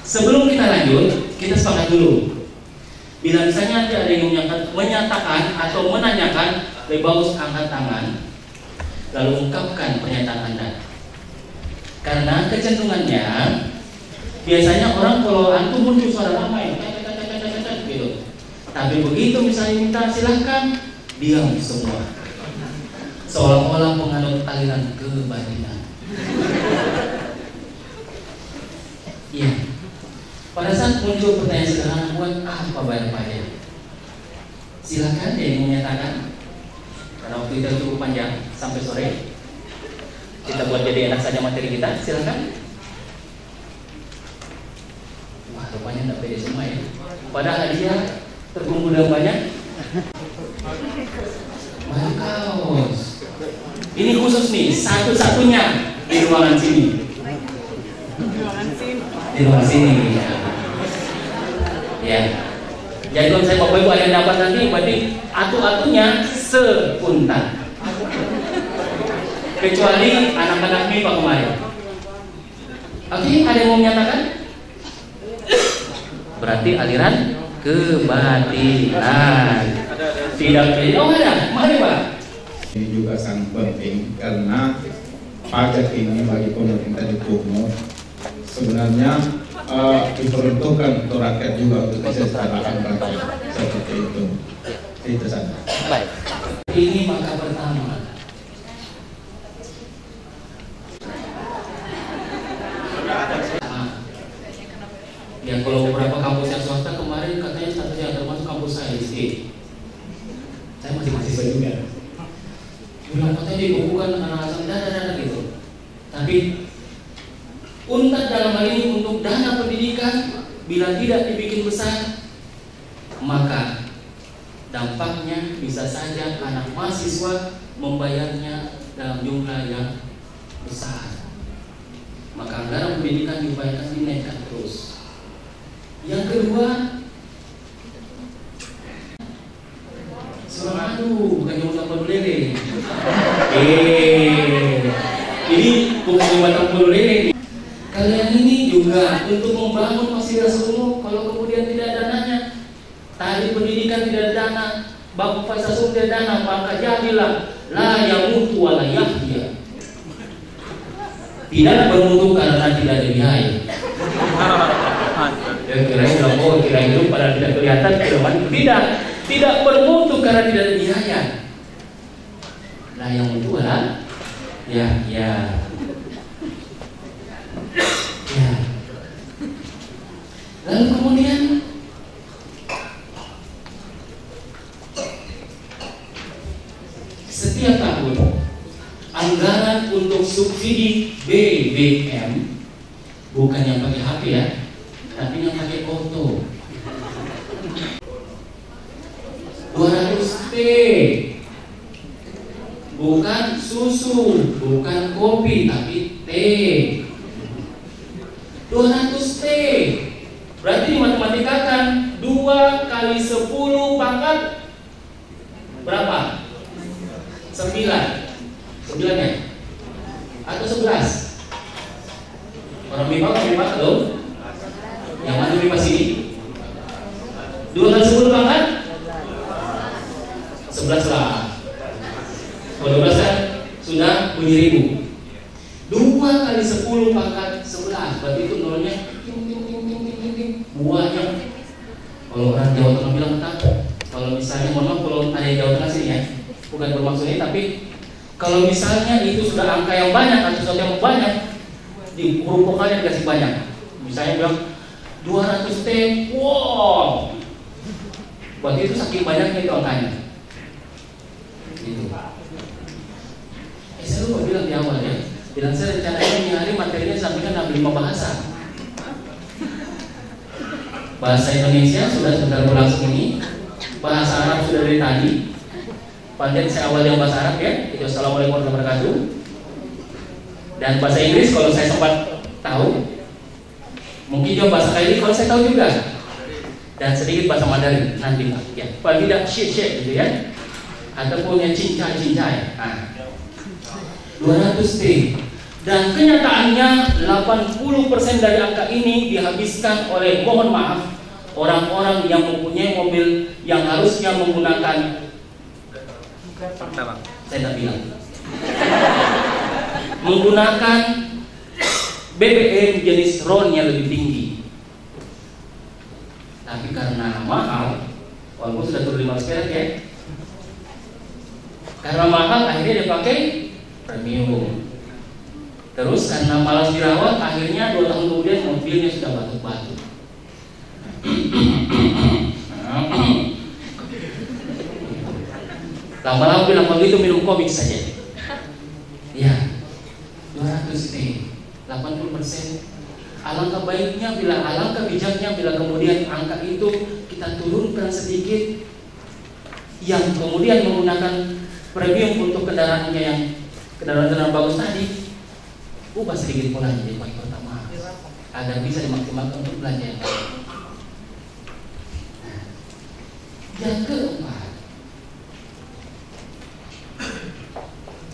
Sebelum kita lanjut, kita sepakat dulu. Bila misalnya ada yang menyatakan atau menanyakan, lebih bagus angkat tangan, lalu ungkapkan pernyataan Anda. Karena kecenderungannya, biasanya orang kalau antum muncul suara ramai, gitu. Tapi begitu misalnya minta silahkan, diam semua. Seolah-olah menganut aliran kebatinan. Iya. Pada saat muncul pertanyaan sederhana, buat apa bayar pajak? Silakan yang menyatakan. Karena waktu kita cukup panjang sampai sore, kita buat jadi enak saja materi kita. Silakan. Wah, rupanya tidak pede semua ya. Padahal hadiah terkumpul dengan banyak. Banyak kaos. Ini khusus nih, satu-satunya di ruangan sini. Di ruangan sini. Ya. Jadi kalau saya Bapak Ibu ada yang dapat nanti, berarti atu-atunya sepuntat. Kecuali anak-anak MIPA kemarin. Oke, ada yang mau menyatakan? Berarti aliran kebatinan. Tidak pilih. Oh ada, mari Pak. Ini juga sangat penting karena pajak ini bagi pemerintah di Kumur sebenarnya diperuntukkan untuk rakyat juga untuk kesejahteraan rakyat seperti itu. Itu saja. Baik. Ini maka pertama. Ya kalau beberapa kampus yang swasta kemarin katanya statusnya termasuk kampus saya di sini. Saya masih mahasiswa juga. Bilang katanya dibukukan alasan dana gitu. Tapi UNTAD dalam hal ini untuk dana pendidikan bila tidak dibikin besar, maka dampaknya bisa saja anak mahasiswa membayarnya dalam jumlah yang besar. Maka anggaran pendidikan diupayakan dinaikkan terus. Yang kedua, aduh, bukan cuma tambah lele. Ini bukan cuma tambah lele. Kalian ini juga untuk membangun fasilitas umum, kalau kemudian tidak ada dananya, tadi pendidikan tidak ada dana, bangun fasilitas umum tidak ada dana, maka jadilah la yamutu wa la yahya. Tidak bermutu karena tidak ada biaya. Kira hidup pada tidak kelihatan, tidak bermutu karena tidak ada biaya. Lah yang mutu adalah ya. Lalu kemudian setiap tahun anggaran untuk subsidi BBM bukan yang pakai HP ya, tapi yang pakai foto 200T, bukan susu, bukan kopi, tapi teh. 200T berarti dimatematikkan 2 kali 10 pangkat berapa? 9 ya? Atau 11? Orang MIPA loh. Yang mana MIPA sini? 2 kali 10 pangkat 11 lah. Kalau 12 kan sudah bunyi ribu. 2 kali 10 pangkat 11 berarti itu nolnya buahnya. Kalau orang Jawa Tengah bilang tak. Kalau misalnya mohon maaf kalau ada yang Jawa Tengah sini ya, bukan bermaksud ini, tapi kalau misalnya itu sudah angka yang banyak atau sesuatu yang banyak, di huruf vokalnya dikasih banyak. Misalnya bilang 200T, wow, berarti itu saking banyaknya itu angkanya. Gitu. Saya lupa bilang di awal ya. Bilang saya rencananya ini hari materinya sampaikan 65 bahasa. Bahasa Indonesia sudah sebentar berlangsung ini. Bahasa Arab sudah dari tadi. Panjang saya awal yang bahasa Arab ya. Itu Assalamualaikum warahmatullahi wabarakatuh. Dan bahasa Inggris kalau saya sempat tahu. Mungkin juga bahasa Kaili kalau saya tahu juga. Dan sedikit bahasa Mandarin nanti Pak. Ya, paling tidak shit gitu ya. Ataupun yang cincai. Nah, 200 T. Dan kenyataannya 80% dari angka ini dihabiskan oleh, mohon maaf, orang-orang yang mempunyai mobil yang harusnya menggunakan, saya tak bilang, menggunakan BBM jenis RON yang lebih tinggi. Tapi karena mahal, walaupun sudah turun 500 perak ya, karena mahal akhirnya dia pakai premium. Terus karena malas dirawat, akhirnya 2 tahun kemudian mobilnya sudah batuk-batuk. Lama-lama bilang begitu minum komik saja. Ya, 200 T, 80%. Alangkah baiknya alangkah bijaknya bila kemudian angka itu kita turunkan sedikit, yang kemudian menggunakan premium untuk kendaraannya yang kendaraan bagus tadi, ubah sedikit polanya jadi pakai pertama agar bisa dimaksimalkan untuk belanja yang baik. Yang keempat,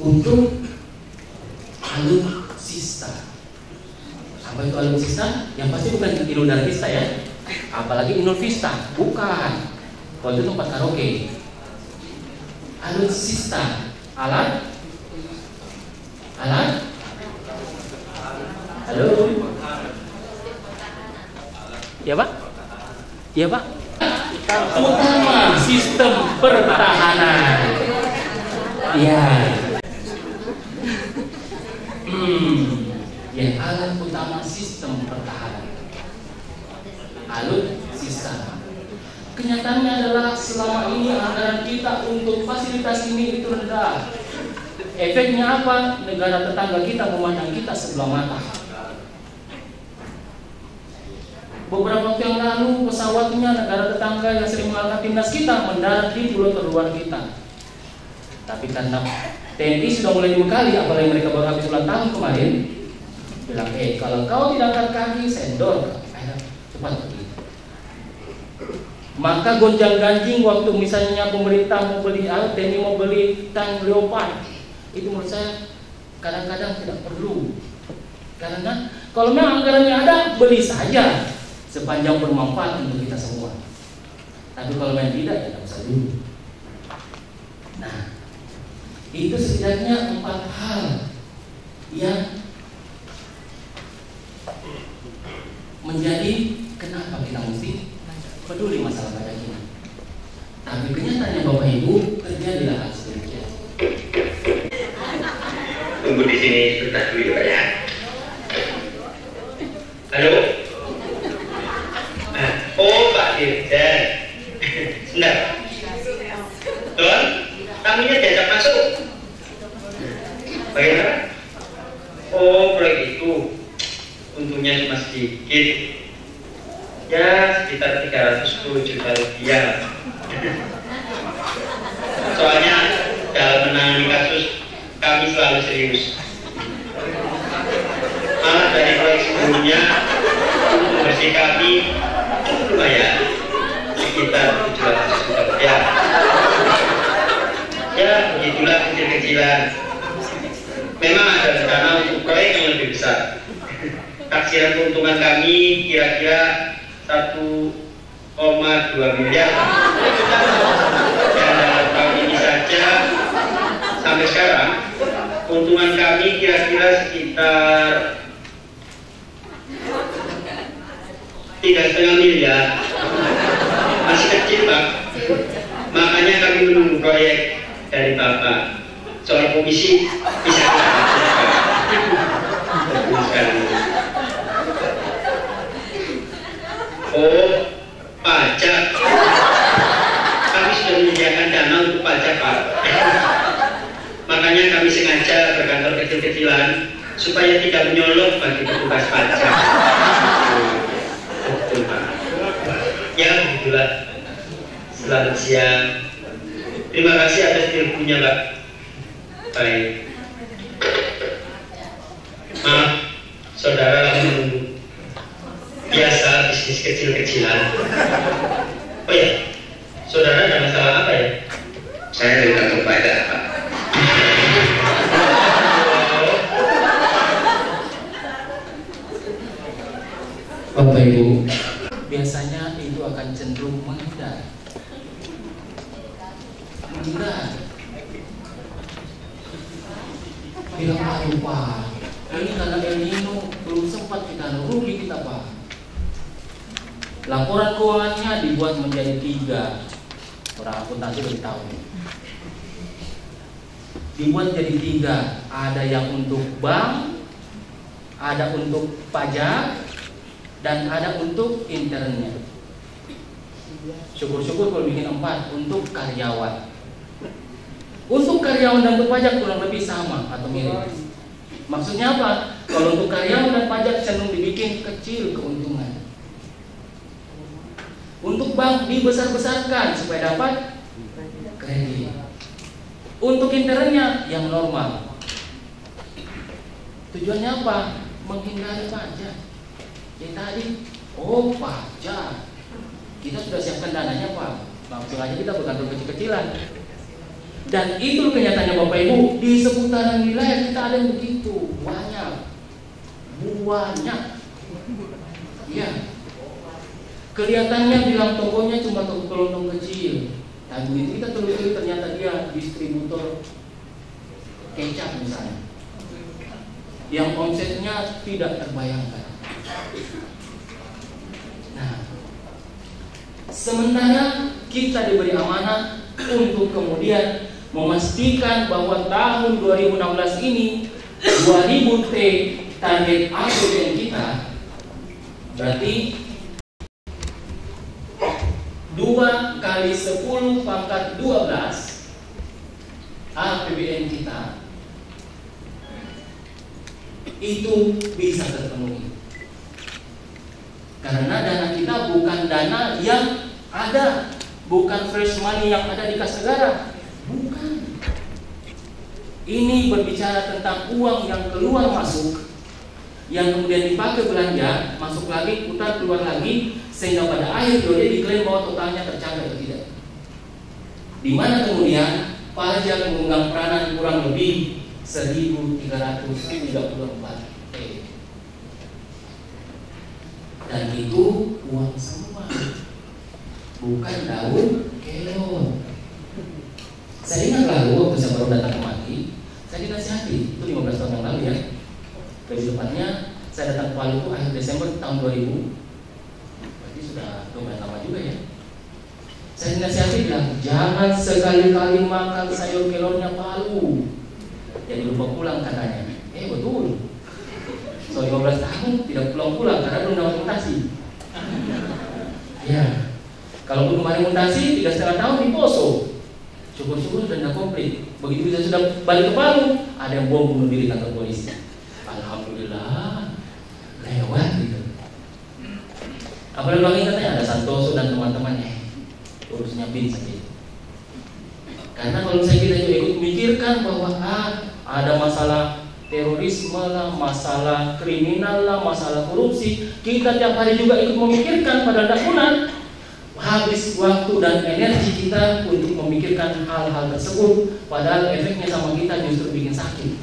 untuk alutsista. Apa itu alutsista? Yang pasti bukan Inul Daratista ya, apalagi Inul Vista, bukan. Kalau itu tempat karaoke. Alutsista, alat. Halo. Ya Pak? Ya Pak? Utama sistem pertahanan. Ya. Ya, alat utama sistem pertahanan. Alutsista. Kenyataannya adalah selama ini anggaran kita untuk fasilitas ini itu rendah. Efeknya apa? Negara tetangga kita memandang kita sebelah mata. Beberapa waktu yang lalu pesawatnya negara tetangga yang sering mengalahkan timnas kita mendarat di pulau terluar kita. Tapi karena TNI sudah mulai dibekali, apalagi mereka baru habis ulang tahun kemarin, bilang, kalau kau tidak angkat kaki, saya dorong, cepat pergi. Maka gonjang ganjing waktu misalnya pemerintah mau beli, TNI mau beli tank Leopard, itu menurut saya kadang-kadang tidak perlu. Karena kalau memang anggarannya ada, beli saja sepanjang bermanfaat untuk kita semua. Tapi kalau memang tidak, ya tidak usah dulu. Nah, itu setidaknya 4 hal yang menjadi kenapa kita mesti peduli masalah pajak ini. Tapi kenyataannya Bapak Ibu, terjadilah hal sedemikian. Tunggu di sini sebentar dulu Pak ya. Halo. Oh Pak Dirjen. Sebentar. Don, tamunya diajak masuk. Bagaimana? Oh proyek itu untungnya cuma sedikit, ya sekitar 310 juta rupiah. Soalnya dalam menangani kasus kami selalu serius. Malah dari proyek sebelumnya bersih kami lumayan sekitar 700 juta rupiah. Ya begitulah kecil-kecilan. Memang ada rencana untuk proyek yang lebih besar. Taksiran keuntungan kami kira-kira 1,2 miliar. Dan dalam tahun ini saja sampai sekarang keuntungan kami kira-kira sekitar 3,5 miliar. Masih kecil Pak. Makanya kami menunggu proyek dari Bapak. Soal komisi bisa kita oh, pajak. Kami sudah menyediakan dana untuk pajak Pak. Makanya kami sengaja berkantor kecil-kecilan supaya tidak menyolong bagi petugas pajak. Betul Pak. Ya begitulah. Selamat siang. Terima kasih atas teleponnya Pak. Baik. Maaf, saudara lagi menunggu. biasa bisnis kecil-kecilan. Oh ya, saudara ada masalah apa ya? Saya dari kantor pajak, Pak. Bapak Ibu, biasanya itu akan cenderung menghindar. Bilang aduh Pak, ini karena El Nino belum sempat kita rugi kita Pak. Laporan keuangannya dibuat menjadi 3. Orang akuntansi udah tahu. Dibuat jadi 3. Ada yang untuk bank, ada untuk pajak, dan ada untuk internnya. Syukur-syukur kalau bikin 4 untuk karyawan. Untuk karyawan dan untuk pajak kurang lebih sama atau mirip. Maksudnya apa? Kalau untuk karyawan dan pajak cenderung dibikin kecil keuntungan. Untuk bank dibesar-besarkan supaya dapat kredit. Untuk internnya yang normal. Tujuannya apa? Menghindari pajak. Ya tadi, pajak. Kita sudah siapkan dananya Pak. Langsung aja kita berkantor kecil-kecilan. Dan itu kenyataannya Bapak Ibu, di seputaran wilayah kita ada yang begitu banyak. Ya. Kelihatannya bilang tokonya cuma toko kelontong kecil. Dan begitu kita telusuri ternyata dia distributor kecap misalnya. Yang omsetnya tidak terbayangkan. Nah, sementara kita diberi amanah untuk kemudian memastikan bahwa tahun 2016 ini 2000 T target APBN kita berarti 2 kali 10 pangkat 12 APBN kita itu bisa terpenuhi. Karena dana kita bukan dana yang ada, bukan fresh money yang ada di kas negara. Bukan. Ini berbicara tentang uang yang keluar masuk, yang kemudian dipakai belanja, masuk lagi, putar keluar lagi, sehingga pada akhir periode diklaim bahwa totalnya tercapai atau tidak. Di mana kemudian pajak memegang peranan kurang lebih 1.334 T. Dan itu uang semua, bukan daun kelon. Saya ingat lalu waktu saya baru datang kemari, saya dinasihati, itu 15 tahun yang lalu ya. Lebih tepatnya saya datang ke Palu itu akhir Desember tahun 2000. Berarti sudah lumayan lama juga ya. Saya dinasihati bilang, jangan sekali-kali makan sayur kelornya Palu. Jadi lupa pulang katanya. Betul. So 15 tahun tidak pulang-pulang karena belum dapat mutasi. Ya. Kalau kemarin mutasi 3,5 tahun di Poso. Syukur-syukur sudah tidak komplit. Begitu kita sudah balik ke Palu, ada yang bom bunuh diri kantor polisi. Alhamdulillah, lewat gitu. Apalagi lagi katanya ada Santoso dan teman-temannya, urusnya bin saja. Karena kalau misalnya kita juga ikut memikirkan bahwa ada masalah terorisme lah, masalah kriminal lah, masalah korupsi, kita tiap hari juga ikut memikirkan pada tahunan. Habis waktu dan energi kita untuk memikirkan hal-hal tersebut, padahal efeknya sama kita justru bikin sakit.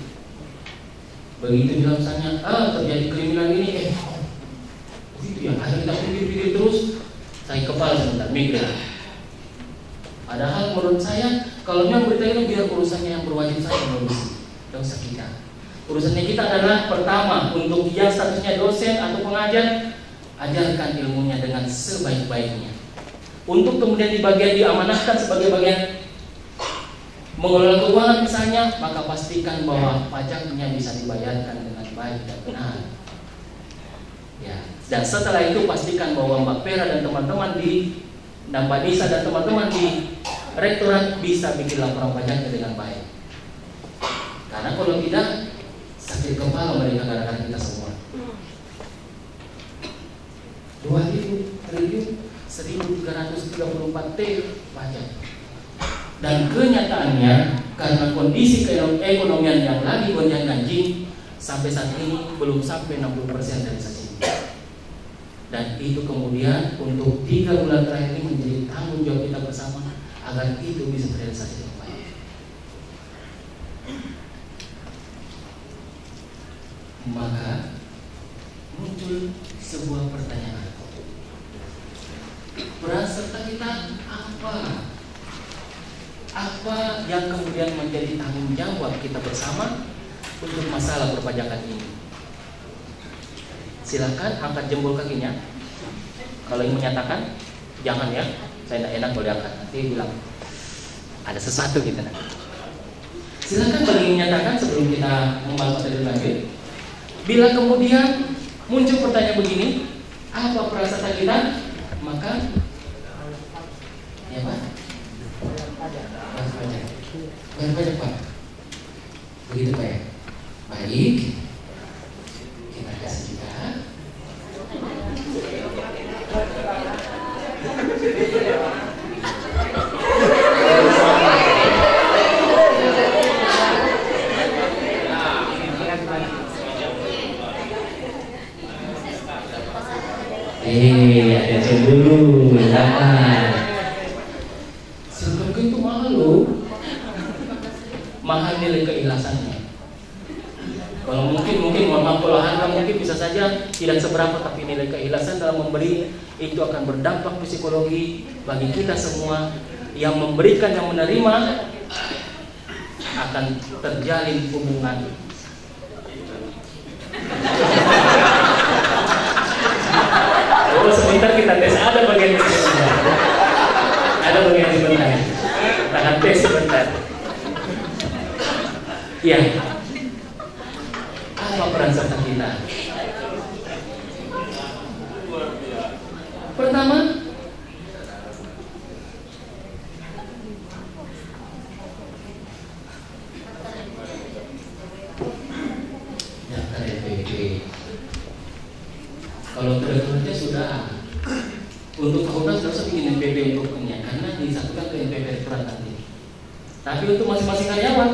Begitu bilang misalnya, terjadi kriminal ini, begitu ya, ada kita pikir-pikir terus, saya kepala sebentar, mikir. Padahal menurut saya, kalau memang berita itu biar urusannya yang berwajib saya mengurusi, tidak usah kita. Urusannya kita adalah pertama, untuk yang statusnya dosen atau pengajar, ajarkan ilmunya dengan sebaik-baiknya. Untuk kemudian di bagian diamanahkan sebagai bagian mengelola keuangan misalnya, maka pastikan bahwa pajaknya bisa dibayarkan dengan baik dan benar. Ya. Dan setelah itu pastikan bahwa Mbak Pera dan teman-teman dan Mbak Nisa dan teman-teman di rektorat bisa bikin laporan pajaknya dengan baik. Karena kalau tidak, sakit kepala mereka gara-gara kita semua. 2.000 triliun 1.334 T pajak. Dan kenyataannya karena kondisi keekonomian yang lagi gonjang-ganjing, sampai saat ini belum sampai 60% dari sasaran. Dan itu kemudian untuk 3 bulan terakhir ini menjadi tanggung jawab kita bersama agar itu bisa terrealisasi dengan baik. Maka muncul sebuah pertanyaan, peran serta kita apa? Apa yang kemudian menjadi tanggung jawab kita bersama untuk masalah perpajakan ini? Silakan angkat jempol kakinya. Kalau yang menyatakan, jangan ya, saya tidak enak boleh angkat. Nanti bilang ada sesuatu gitu. Silakan bagi yang menyatakan sebelum kita membahas materi lanjut. Bila kemudian muncul pertanyaan begini, apa perasaan kita? Maka ya Pak, banyak Pak. Begitu Pak ya. Baik, kita kasih juga. Ada dulu, silakan. Silahkan itu mahal loh. Mahal nilai keikhlasannya. Kalau mungkin mohon maaf kalau harga mungkin bisa saja tidak seberapa, tapi nilai keikhlasan dalam memberi itu akan berdampak psikologi bagi kita semua. Yang memberikan, yang menerima akan terjalin hubungan. Oh, sebentar kita tes, ada bagian tes sebentar. Ada bagian sebentar. Tahan tes sebentar. Ya. Apa peran serta kita? Pertama, daftar NPWP. Kalau terdekat sudah untuk fakultas sudah usah bikin NPWP untuknya karena disatukan ke NPWP peran nanti. Tapi untuk masing-masing karyawan,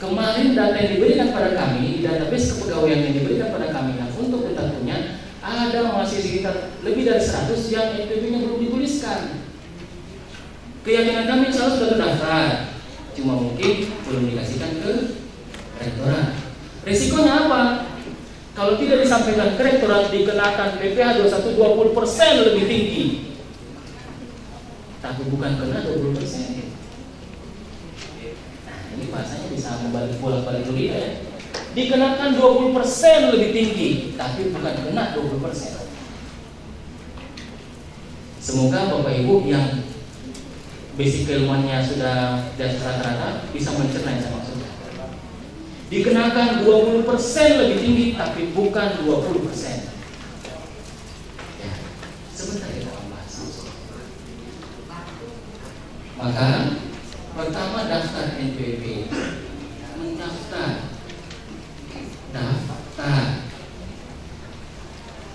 kemarin data yang diberikan pada kami, database kepegawaian yang diberikan pada kami, dan untuk tentunya ada masih sekitar lebih dari 100 yang NPWP-nya belum dituliskan. Keyakinan kami selalu sudah terdaftar, cuma mungkin belum dikasihkan ke rektorat. Risikonya apa? Kalau tidak disampaikan ke rektorat dikenakan PPh 21 20% lebih tinggi. Tapi bukan kena 20%. Nah, ini bahasanya bisa membalik bolak-balik dulu ya. Dikenakan 20% lebih tinggi, tapi bukan kena 20%. Semoga Bapak Ibu yang basic keilmuannya sudah di atas rata-rata bisa mencerna yang saya maksudkan. Dikenakan 20% lebih tinggi, tapi bukan 20%. Ya, sebentar kita membahas. Maka pertama daftar NPWP, mendaftar.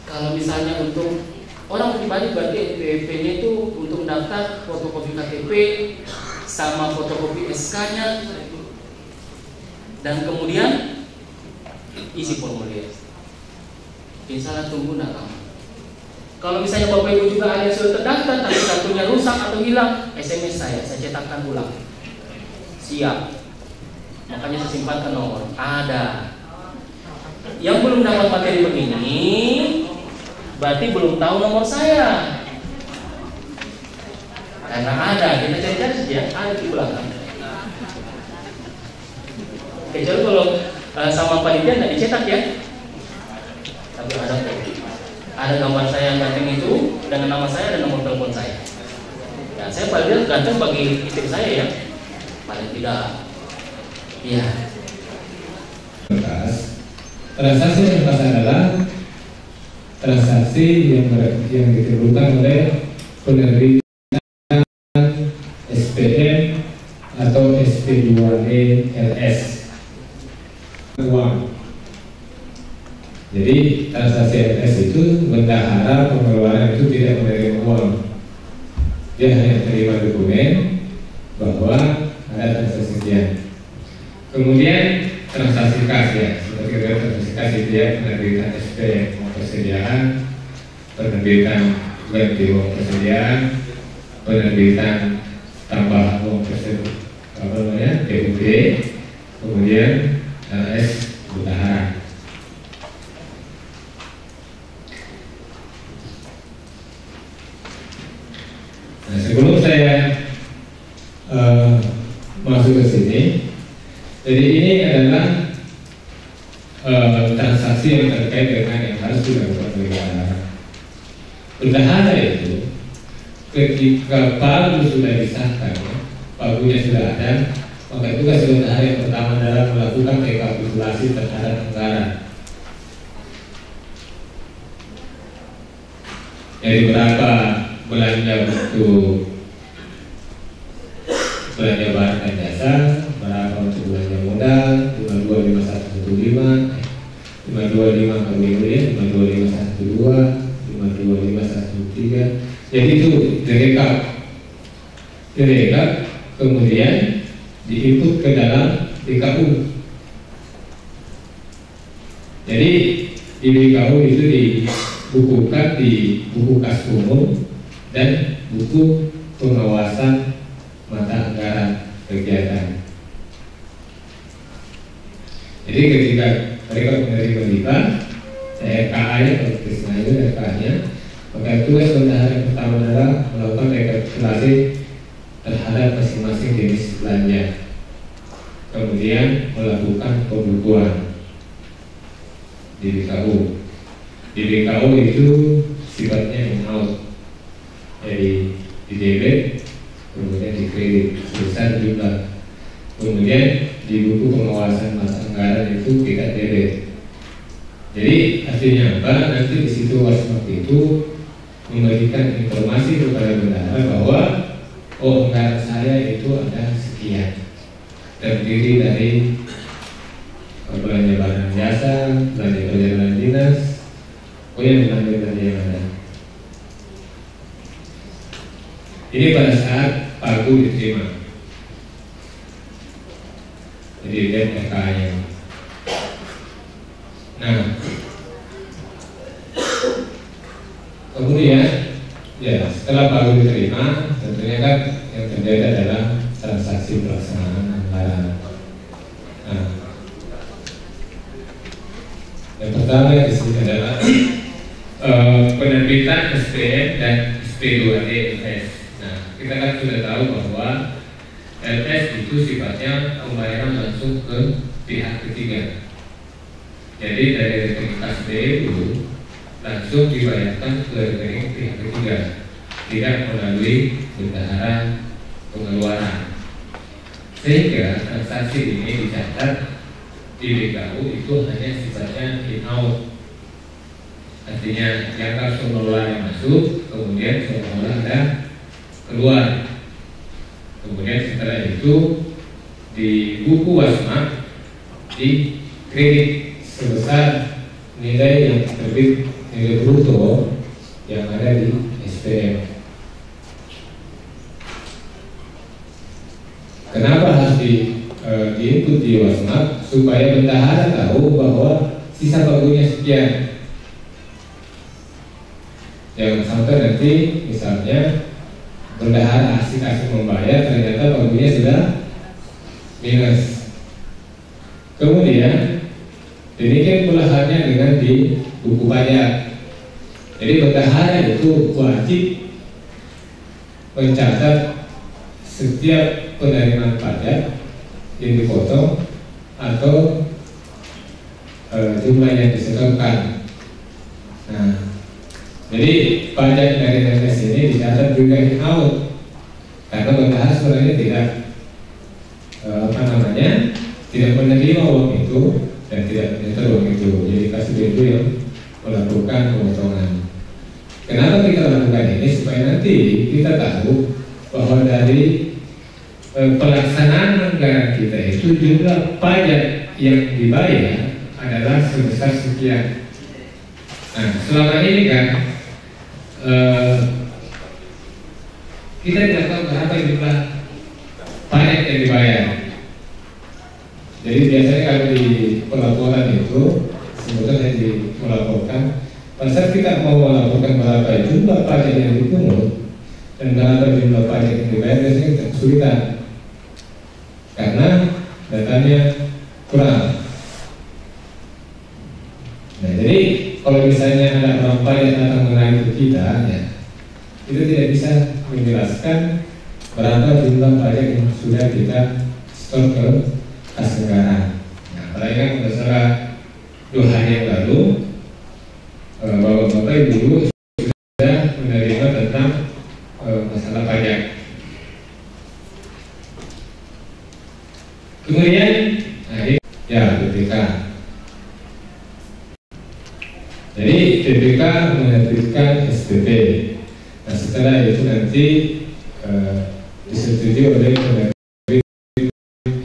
Kalau misalnya untuk orang pribadi berarti NPWP-nya itu untuk mendaftar fotokopi KTP sama fotokopi SK-nya. Dan kemudian isi formulir. Insya Allah tunggu nak kamu. Kalau misalnya Bapak Ibu juga ada yang sudah terdaftar tapi kartunya rusak atau hilang, SMS saya cetakkan ulang. Siap. Makanya saya simpankan nomor. Ada. Yang belum dapat materi begini, berarti belum tahu nomor saya. Karena ada, kita cari-cari saja, ada di belakang. Kecuali kalau sama panitia nggak dicetak ya, tapi ada gambar saya yang ganteng itu dengan nama saya dan nomor telepon saya. Ya, saya paling ganteng bagi istri saya ya, paling tidak. Iya. Transaksi yang pertama adalah transaksi yang diperlukan oleh penerbitan SPM atau SP2E LS. Uang. Jadi transaksi LS itu bendahara pengeluaran itu tidak menerima uang. Dia hanya menerima dokumen bahwa ada transaksi sekian. Kemudian transaksi kas ya, seperti transaksi kas itu ya, penerbitan SP persediaan penerbitan ganti uang persediaan, penerbitan tambahan uang persediaan, TUB, kemudian LS bendahara. Nah, sebelum saya masuk ke sini, jadi ini adalah transaksi yang terkait dengan yang harus dilakukan oleh bendahara. Bendahara itu ketika pagu sudah disahkan, pagunya sudah ada, maka tugas bendahara yang pertama adalah melakukan rekapitulasi terhadap anggaran. Jadi berapa belanja untuk belanja barang dan jasa, berapa untuk belanja modal, 525115, 525 kemudian 52512, 52513. Jadi itu direkap, kemudian diinput ke dalam BKU. Jadi di BKU itu dibukukan di buku kas umum dan buku pengawasan mata anggaran kegiatan. Jadi ketika mereka menerima riba, RKA-nya, kalau Krisna itu RKA-nya, maka tugas bendahara yang pertama adalah melakukan rekapitulasi terhadap masing-masing jenis belanja, kemudian melakukan pembukuan di BKU. Di BKU itu sifatnya in-out, jadi di debit, kemudian di kredit besar jumlah, kemudian di buku pengawasan mata anggaran itu tidak debit. Jadi artinya apa? Nanti di situ Wasmak itu memberikan informasi kepada bendahara bahwa anggaran saya itu ada sekian, terdiri dari belanja barang jasa, belanja perjalanan dinas, belanja yang ada. Ini pada saat pagu diterima, jadi lihat RKA-nya. Nah, kemudian ya setelah pagu diterima, tentunya kan yang terjadi adalah transaksi pelaksanaan anggaran. Nah, yang pertama yang disebut adalah penerbitan SPM dan SP2D LS. Nah, kita kan sudah tahu bahwa LS itu sifatnya pembayaran langsung ke pihak ketiga. Jadi dari rekening kas BU langsung dibayarkan ke rekening pihak ketiga, tidak melalui bendahara pengeluaran. Sehingga transaksi ini dicatat di BKU itu hanya sifatnya in-out. Artinya yang harus pengeluaran masuk, kemudian pengeluaran ada keluar. Kemudian setelah itu di buku Wasmak di kredit sebesar nilai yang terbit, nilai bruto yang ada di SPM. Kenapa harus diinput di Wasmak? Supaya bendahara tahu bahwa sisa pagunya sekian. Jangan sampai nanti misalnya bendahara asik-asik membayar, ternyata pagunya sudah minus. Kemudian demikian pula halnya dengan di buku pajak. Jadi bendahara itu wajib mencatat setiap penerimaan pajak yang dipotong atau jumlah yang disetorkan. Nah, jadi pajak dari NS ini dicatat juga in-out karena bendahara sebenarnya tidak tidak menerima uang itu dan tidak menyetor uang itu. Jadi kasih itu yang melakukan pemotongan. Kenapa kita lakukan ini? Supaya nanti kita tahu bahwa dari pelaksanaan anggaran kita itu jumlah pajak yang dibayar adalah sebesar sekian. Nah, selama ini kan kita tidak tahu berapa jumlah pajak yang dibayar. Jadi biasanya kalau di pelaporan itu sebetulnya melaporkan Pada saat kita mau melakukan berapa jumlah pajak yang dipungut dan berapa jumlah pajak yang dibayar, biasanya kita kesulitan karena datanya kurang. Nah, jadi kalau misalnya ada orang pajak datang menagih ke kita, ya, itu tidak bisa menjelaskan berapa jumlah pajak yang sudah kita store ke kas negara. Nah, apalagi kan masalah 2 hari yang lalu, Bapak Ibu sudah menerima tentang masalah pajak. Kemudian, ya BPK. Jadi BPK menerbitkan SPP. Nah, setelah itu nanti disetujui oleh penerbit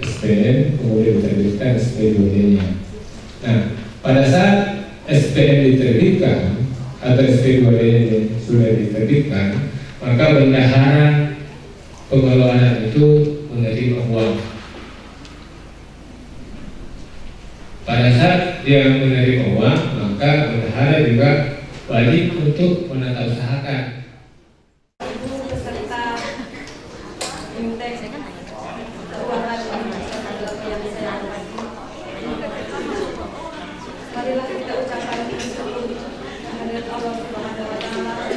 SPN, kemudian diterbitkan SP2D-nya. Nah, pada saat SPN diterbitkan atau SP2D sudah diterbitkan, maka bendahara pengelolaan itu menerima uang. Pada saat dia menerima uang, maka bendahara juga wajib untuk menatausahakan. Ibu beserta Bimtek Keuangan yang saya hormati, marilah kita ucapkan syukur kehadirat Allah Subhanahu wa Ta'ala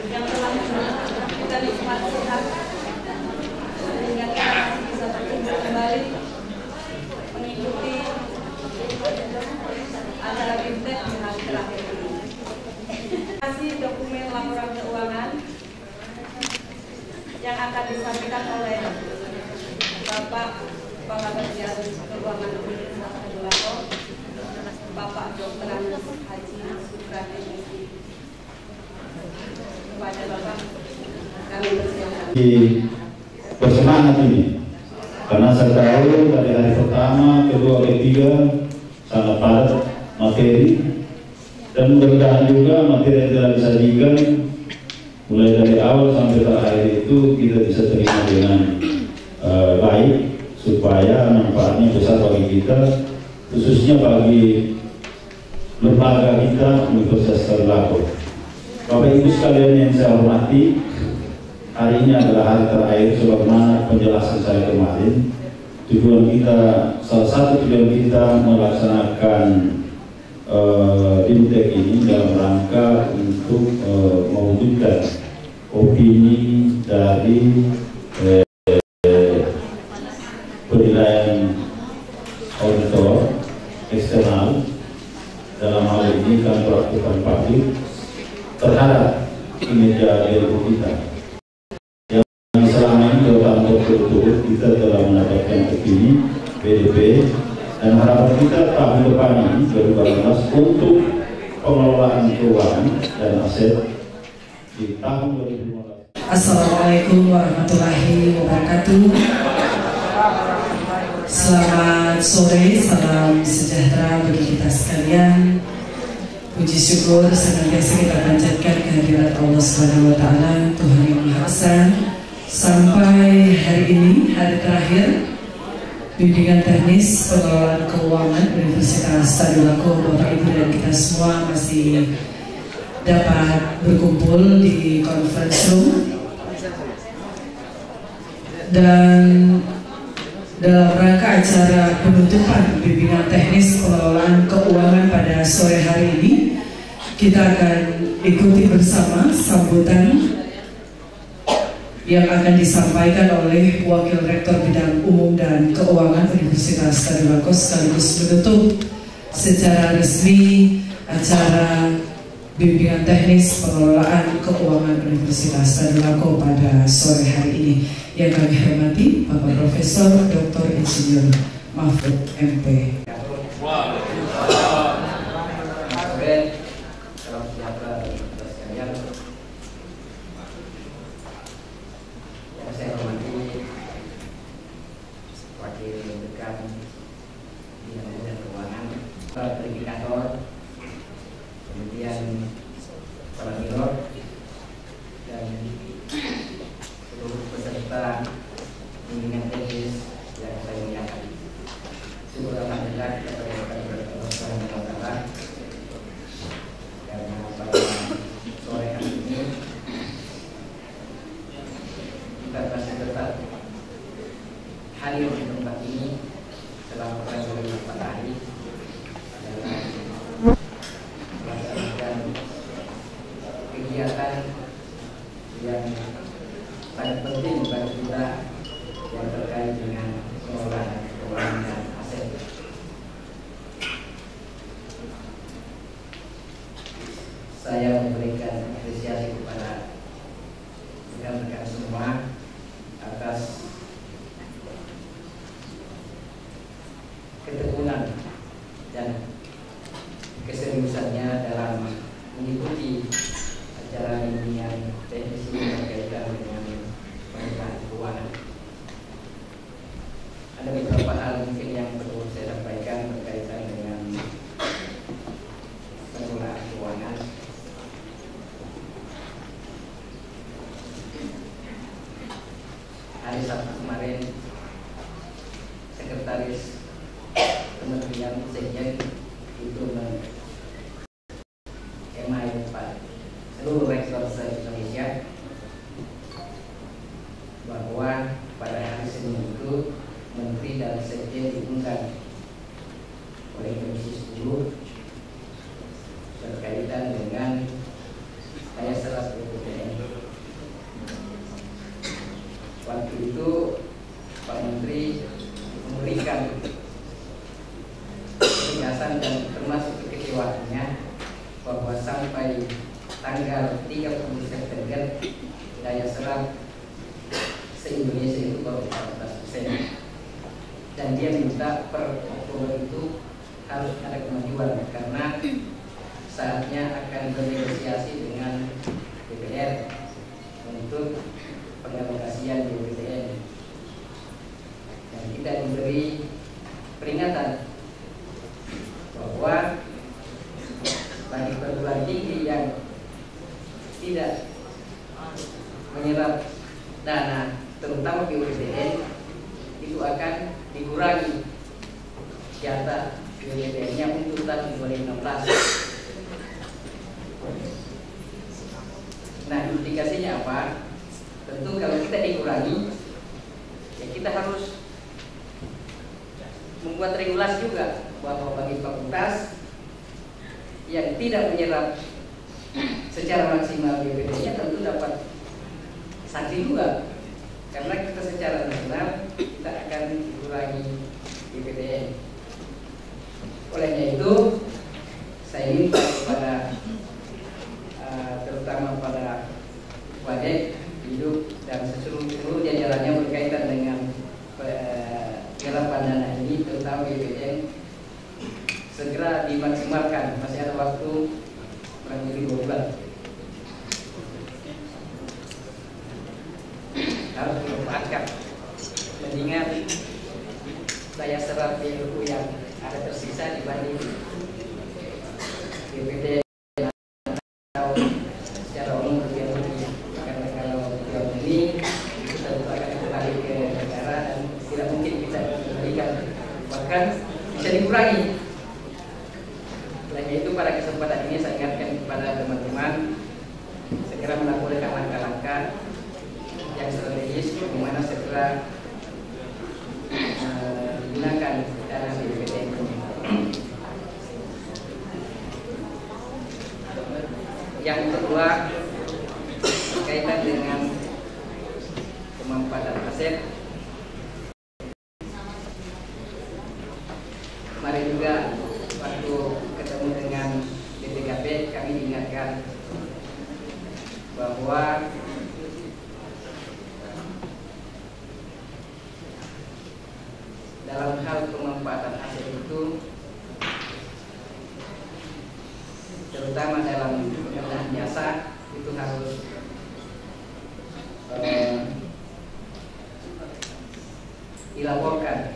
yang telah memberikan kita nikmat sehat sehingga kita masih bisa berkumpul kembali mengikuti acara Bimtek di hari terakhir ini. Terima kasih dokumen laporan keuangan yang akan disampaikan oleh Bapak Kepala Bagian Keuangan Universitas Tadulako, Bapak Dr. Haji Suprati. Kepada Bapak kami bersilakan. Bersemangat ini, karena saya tahu dari hari pertama, kedua, ketiga sangat padat materi, dan mudah-mudahan juga materi yang telah disajikan mulai dari awal sampai terakhir itu kita bisa terima dengan baik, supaya manfaatnya besar bagi kita, khususnya bagi lembaga kita Universitas Tadulako. Bapak Ibu sekalian yang saya hormati, hari ini adalah hari terakhir sebagaimana penjelasan saya kemarin. Tujuan kita, salah satu tujuan kita melaksanakan Bimtek ini dalam rangka untuk mewujudkan opini dari penilaian auditor eksternal, dalam hal ini kantor akuntan publik, terhadap kinerja BLU kita yang selama ini dalam berturut-turut kita telah mendapatkan opini BDP, dan harapan kita tahun depan ini 2018 untuk pengelolaan keuangan dan aset di tahun 2015. Assalamualaikum warahmatullahi wabarakatuh. Selamat sore, salam sejahtera bagi kita sekalian. Puji syukur senantiasa kita panjatkan kehadirat Allah Subhanahu wa Ta'ala, Tuhan yang Maha Esa. Sampai hari ini, hari terakhir Bimbingan Teknis Pengelolaan Keuangan Universitas Tadulako, Bapak Ibu dan kita semua masih dapat berkumpul di conference room, dan dalam rangka acara penutupan Bimbingan Teknis Pengelolaan Keuangan pada sore hari ini, kita akan ikuti bersama sambutan yang akan disampaikan oleh Wakil Rektor Bidang Umum dan Keuangan Universitas Tadulako, sekaligus menutup secara resmi acara Bimbingan Teknis Pengelolaan Keuangan Universitas Tadulako pada sore hari ini. Yang kami hormati Bapak Profesor Dr. Insinyur Mahfud MP. Saya hormati Wakil Dekan Bidang Umum dan Keuangan, verifikator, kemudian kepala biro, dan seluruh peserta bimbingan teknis yang saya muliakan. Syukur alhamdulillah kepada Allah Subhanahu wa Ta'ala hadir di tempat ini selama kurang lebih 4 hari adalah melaksanakan kegiatan yang sangat penting bagi kita yang terkait dengan pengelolaan keuangan dan aset. Saya memberikan apresiasi kepada rekan-rekan semua atas ketekunan dan keseriusannya dalam mengikuti acara bimbingan teknis ini berkaitan dengan pengelolaan keuangan. Ada beberapa hal mungkin yang perlu saya sampaikan berkaitan dengan pengelolaan keuangan. Hari Sabtu kemarin, Sekretaris Kementerian Sekjen itu mengemail kepada seluruh rektor se-Indonesia bahwa pada hari Senin itu Menteri dan Sekjen diundang oleh Komisi 10 berkaitan dengan daya serap BPJS. Waktu itu Pak Menteri memberikan penjelasan dan termasuk kekecewaannya bahwa sampai tanggal 30 September daya serap se-Indonesia itu baru 14%, dan dia minta per Oktober itu harus ada kemajuan karena saatnya akan bernegosiasi dengan DPR untuk pengalokasian BPJS, dan kita diberi peringatan bahwa bagi perguruan tinggi yang tidak menyerap dana terutama BPJS itu akan dikurangi jatah BPJS-nya untuk tahun 2016. Nah, implikasinya apa? Tentu kalau kita dikurangi, ya kita harus membuat regulasi juga bahwa bagi fakultas yang tidak menyerap secara maksimal BPJS-nya tentu dapat sanksi juga, karena kita secara nasional kita akan dikurangi BPJS. Olehnya itu saya minta kepada terutama pada Wadek hidup dan seluruh jajarannya berkaitan dengan penyerapan dana ini, terutama BPJS, segera dimaksimalkan. Masih ada waktu kurang lebih 2 bulan. Harus dimanfaatkan. Mendingan daya serap BLU yang ada tersisa dibanding BPJS atau secara umum lebih tinggi. Karena kalau uang ini itu tentu akan kembali ke negara dan tidak mungkin bisa dikembalikan, bahkan bisa dikurangi. Oleh itu pada kesempatan ini saya ingatkan kepada teman-teman segera melakukan langkah-langkah yang strategis bagaimana segera digunakan dana BPJS. Yang kedua berkaitan dengan pemanfaatan aset. Kemarin juga waktu ketemu dengan BPKP kami diingatkan bahwa dalam hal pemanfaatan aset itu, terutama dalam pengadaan jasa, itu harus dilaporkan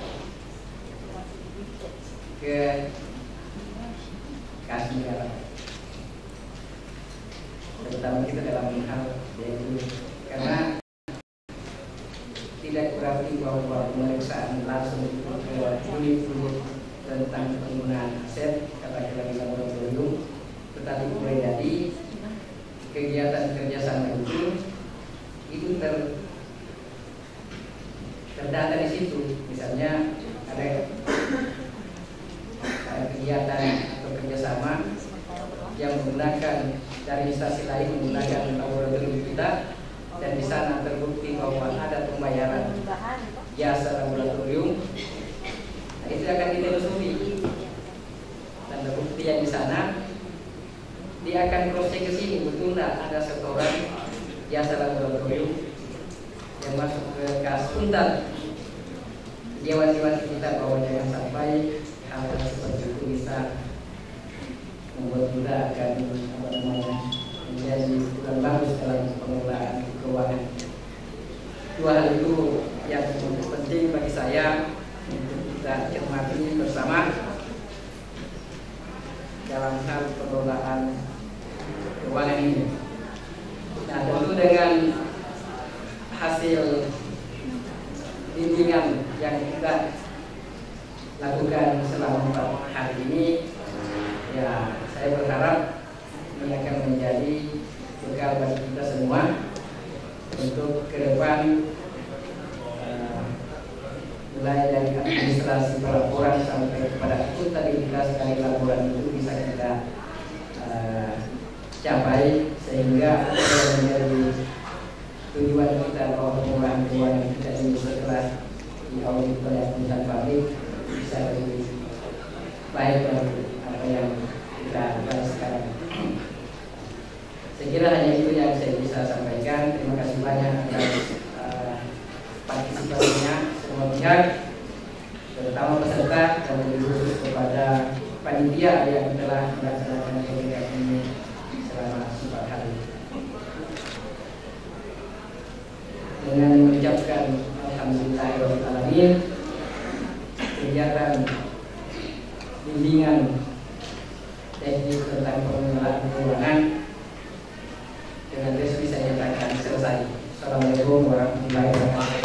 ke kas negara, terutama kita dalam hal yaitu karena tidak berarti bahwa pemeriksaan langsung ke unit-unit tentang penggunaan aset katakanlah di laboratorium, tetapi boleh jadi kegiatan kerjasama itu terdata di situ. Misalnya ada kegiatan atau kerjasama yang menggunakan dari instansi lain menggunakan laboratorium kita, dan di sana terbukti bahwa ada pembayaran jasa laboratorium, nah, itu akan ditelusuri, dan terbukti yang di sana dia akan cross check ke sini, betul tidak ada setoran jasa laboratorium yang masuk ke kas untar. Dia wanti-wanti kita bahwa jangan sampai hal seperti itu bisa membuat kita akan menjadi kurang bagus dalam pengelolaan keuangan. Dua hal itu yang penting bagi saya untuk kita cermati bersama dalam hal pengelolaan keuangan ini. Nah, tentu dengan hasil bimbingan yang kita lakukan selama 4 hari ini, ya saya berharap ini akan menjadi bekal bagi kita semua untuk ke depan, mulai dari administrasi pelaporan sampai kepada akuntabilitas dari laporan itu bisa kita capai, sehingga menjadi tujuan kita bahwa pengelolaan keuangan kita ini setelah diaudit oleh akuntan publik bisa lebih baik dari apa yang kita lakukan sekarang. Saya kira hanya itu yang saya bisa sampaikan. Terima kasih banyak atas partisipasinya semua pihak, terutama peserta, dan lebih khusus kepada panitia yang telah melaksanakan kegiatan ini selama 4 hari. Dengan mengucapkan alhamdulillahirobbilalamin, kegiatan bimbingan teknik tentang pengelolaan keuangan dengan resmi saya nyatakan selesai. Assalamualaikum warahmatullahi wabarakatuh.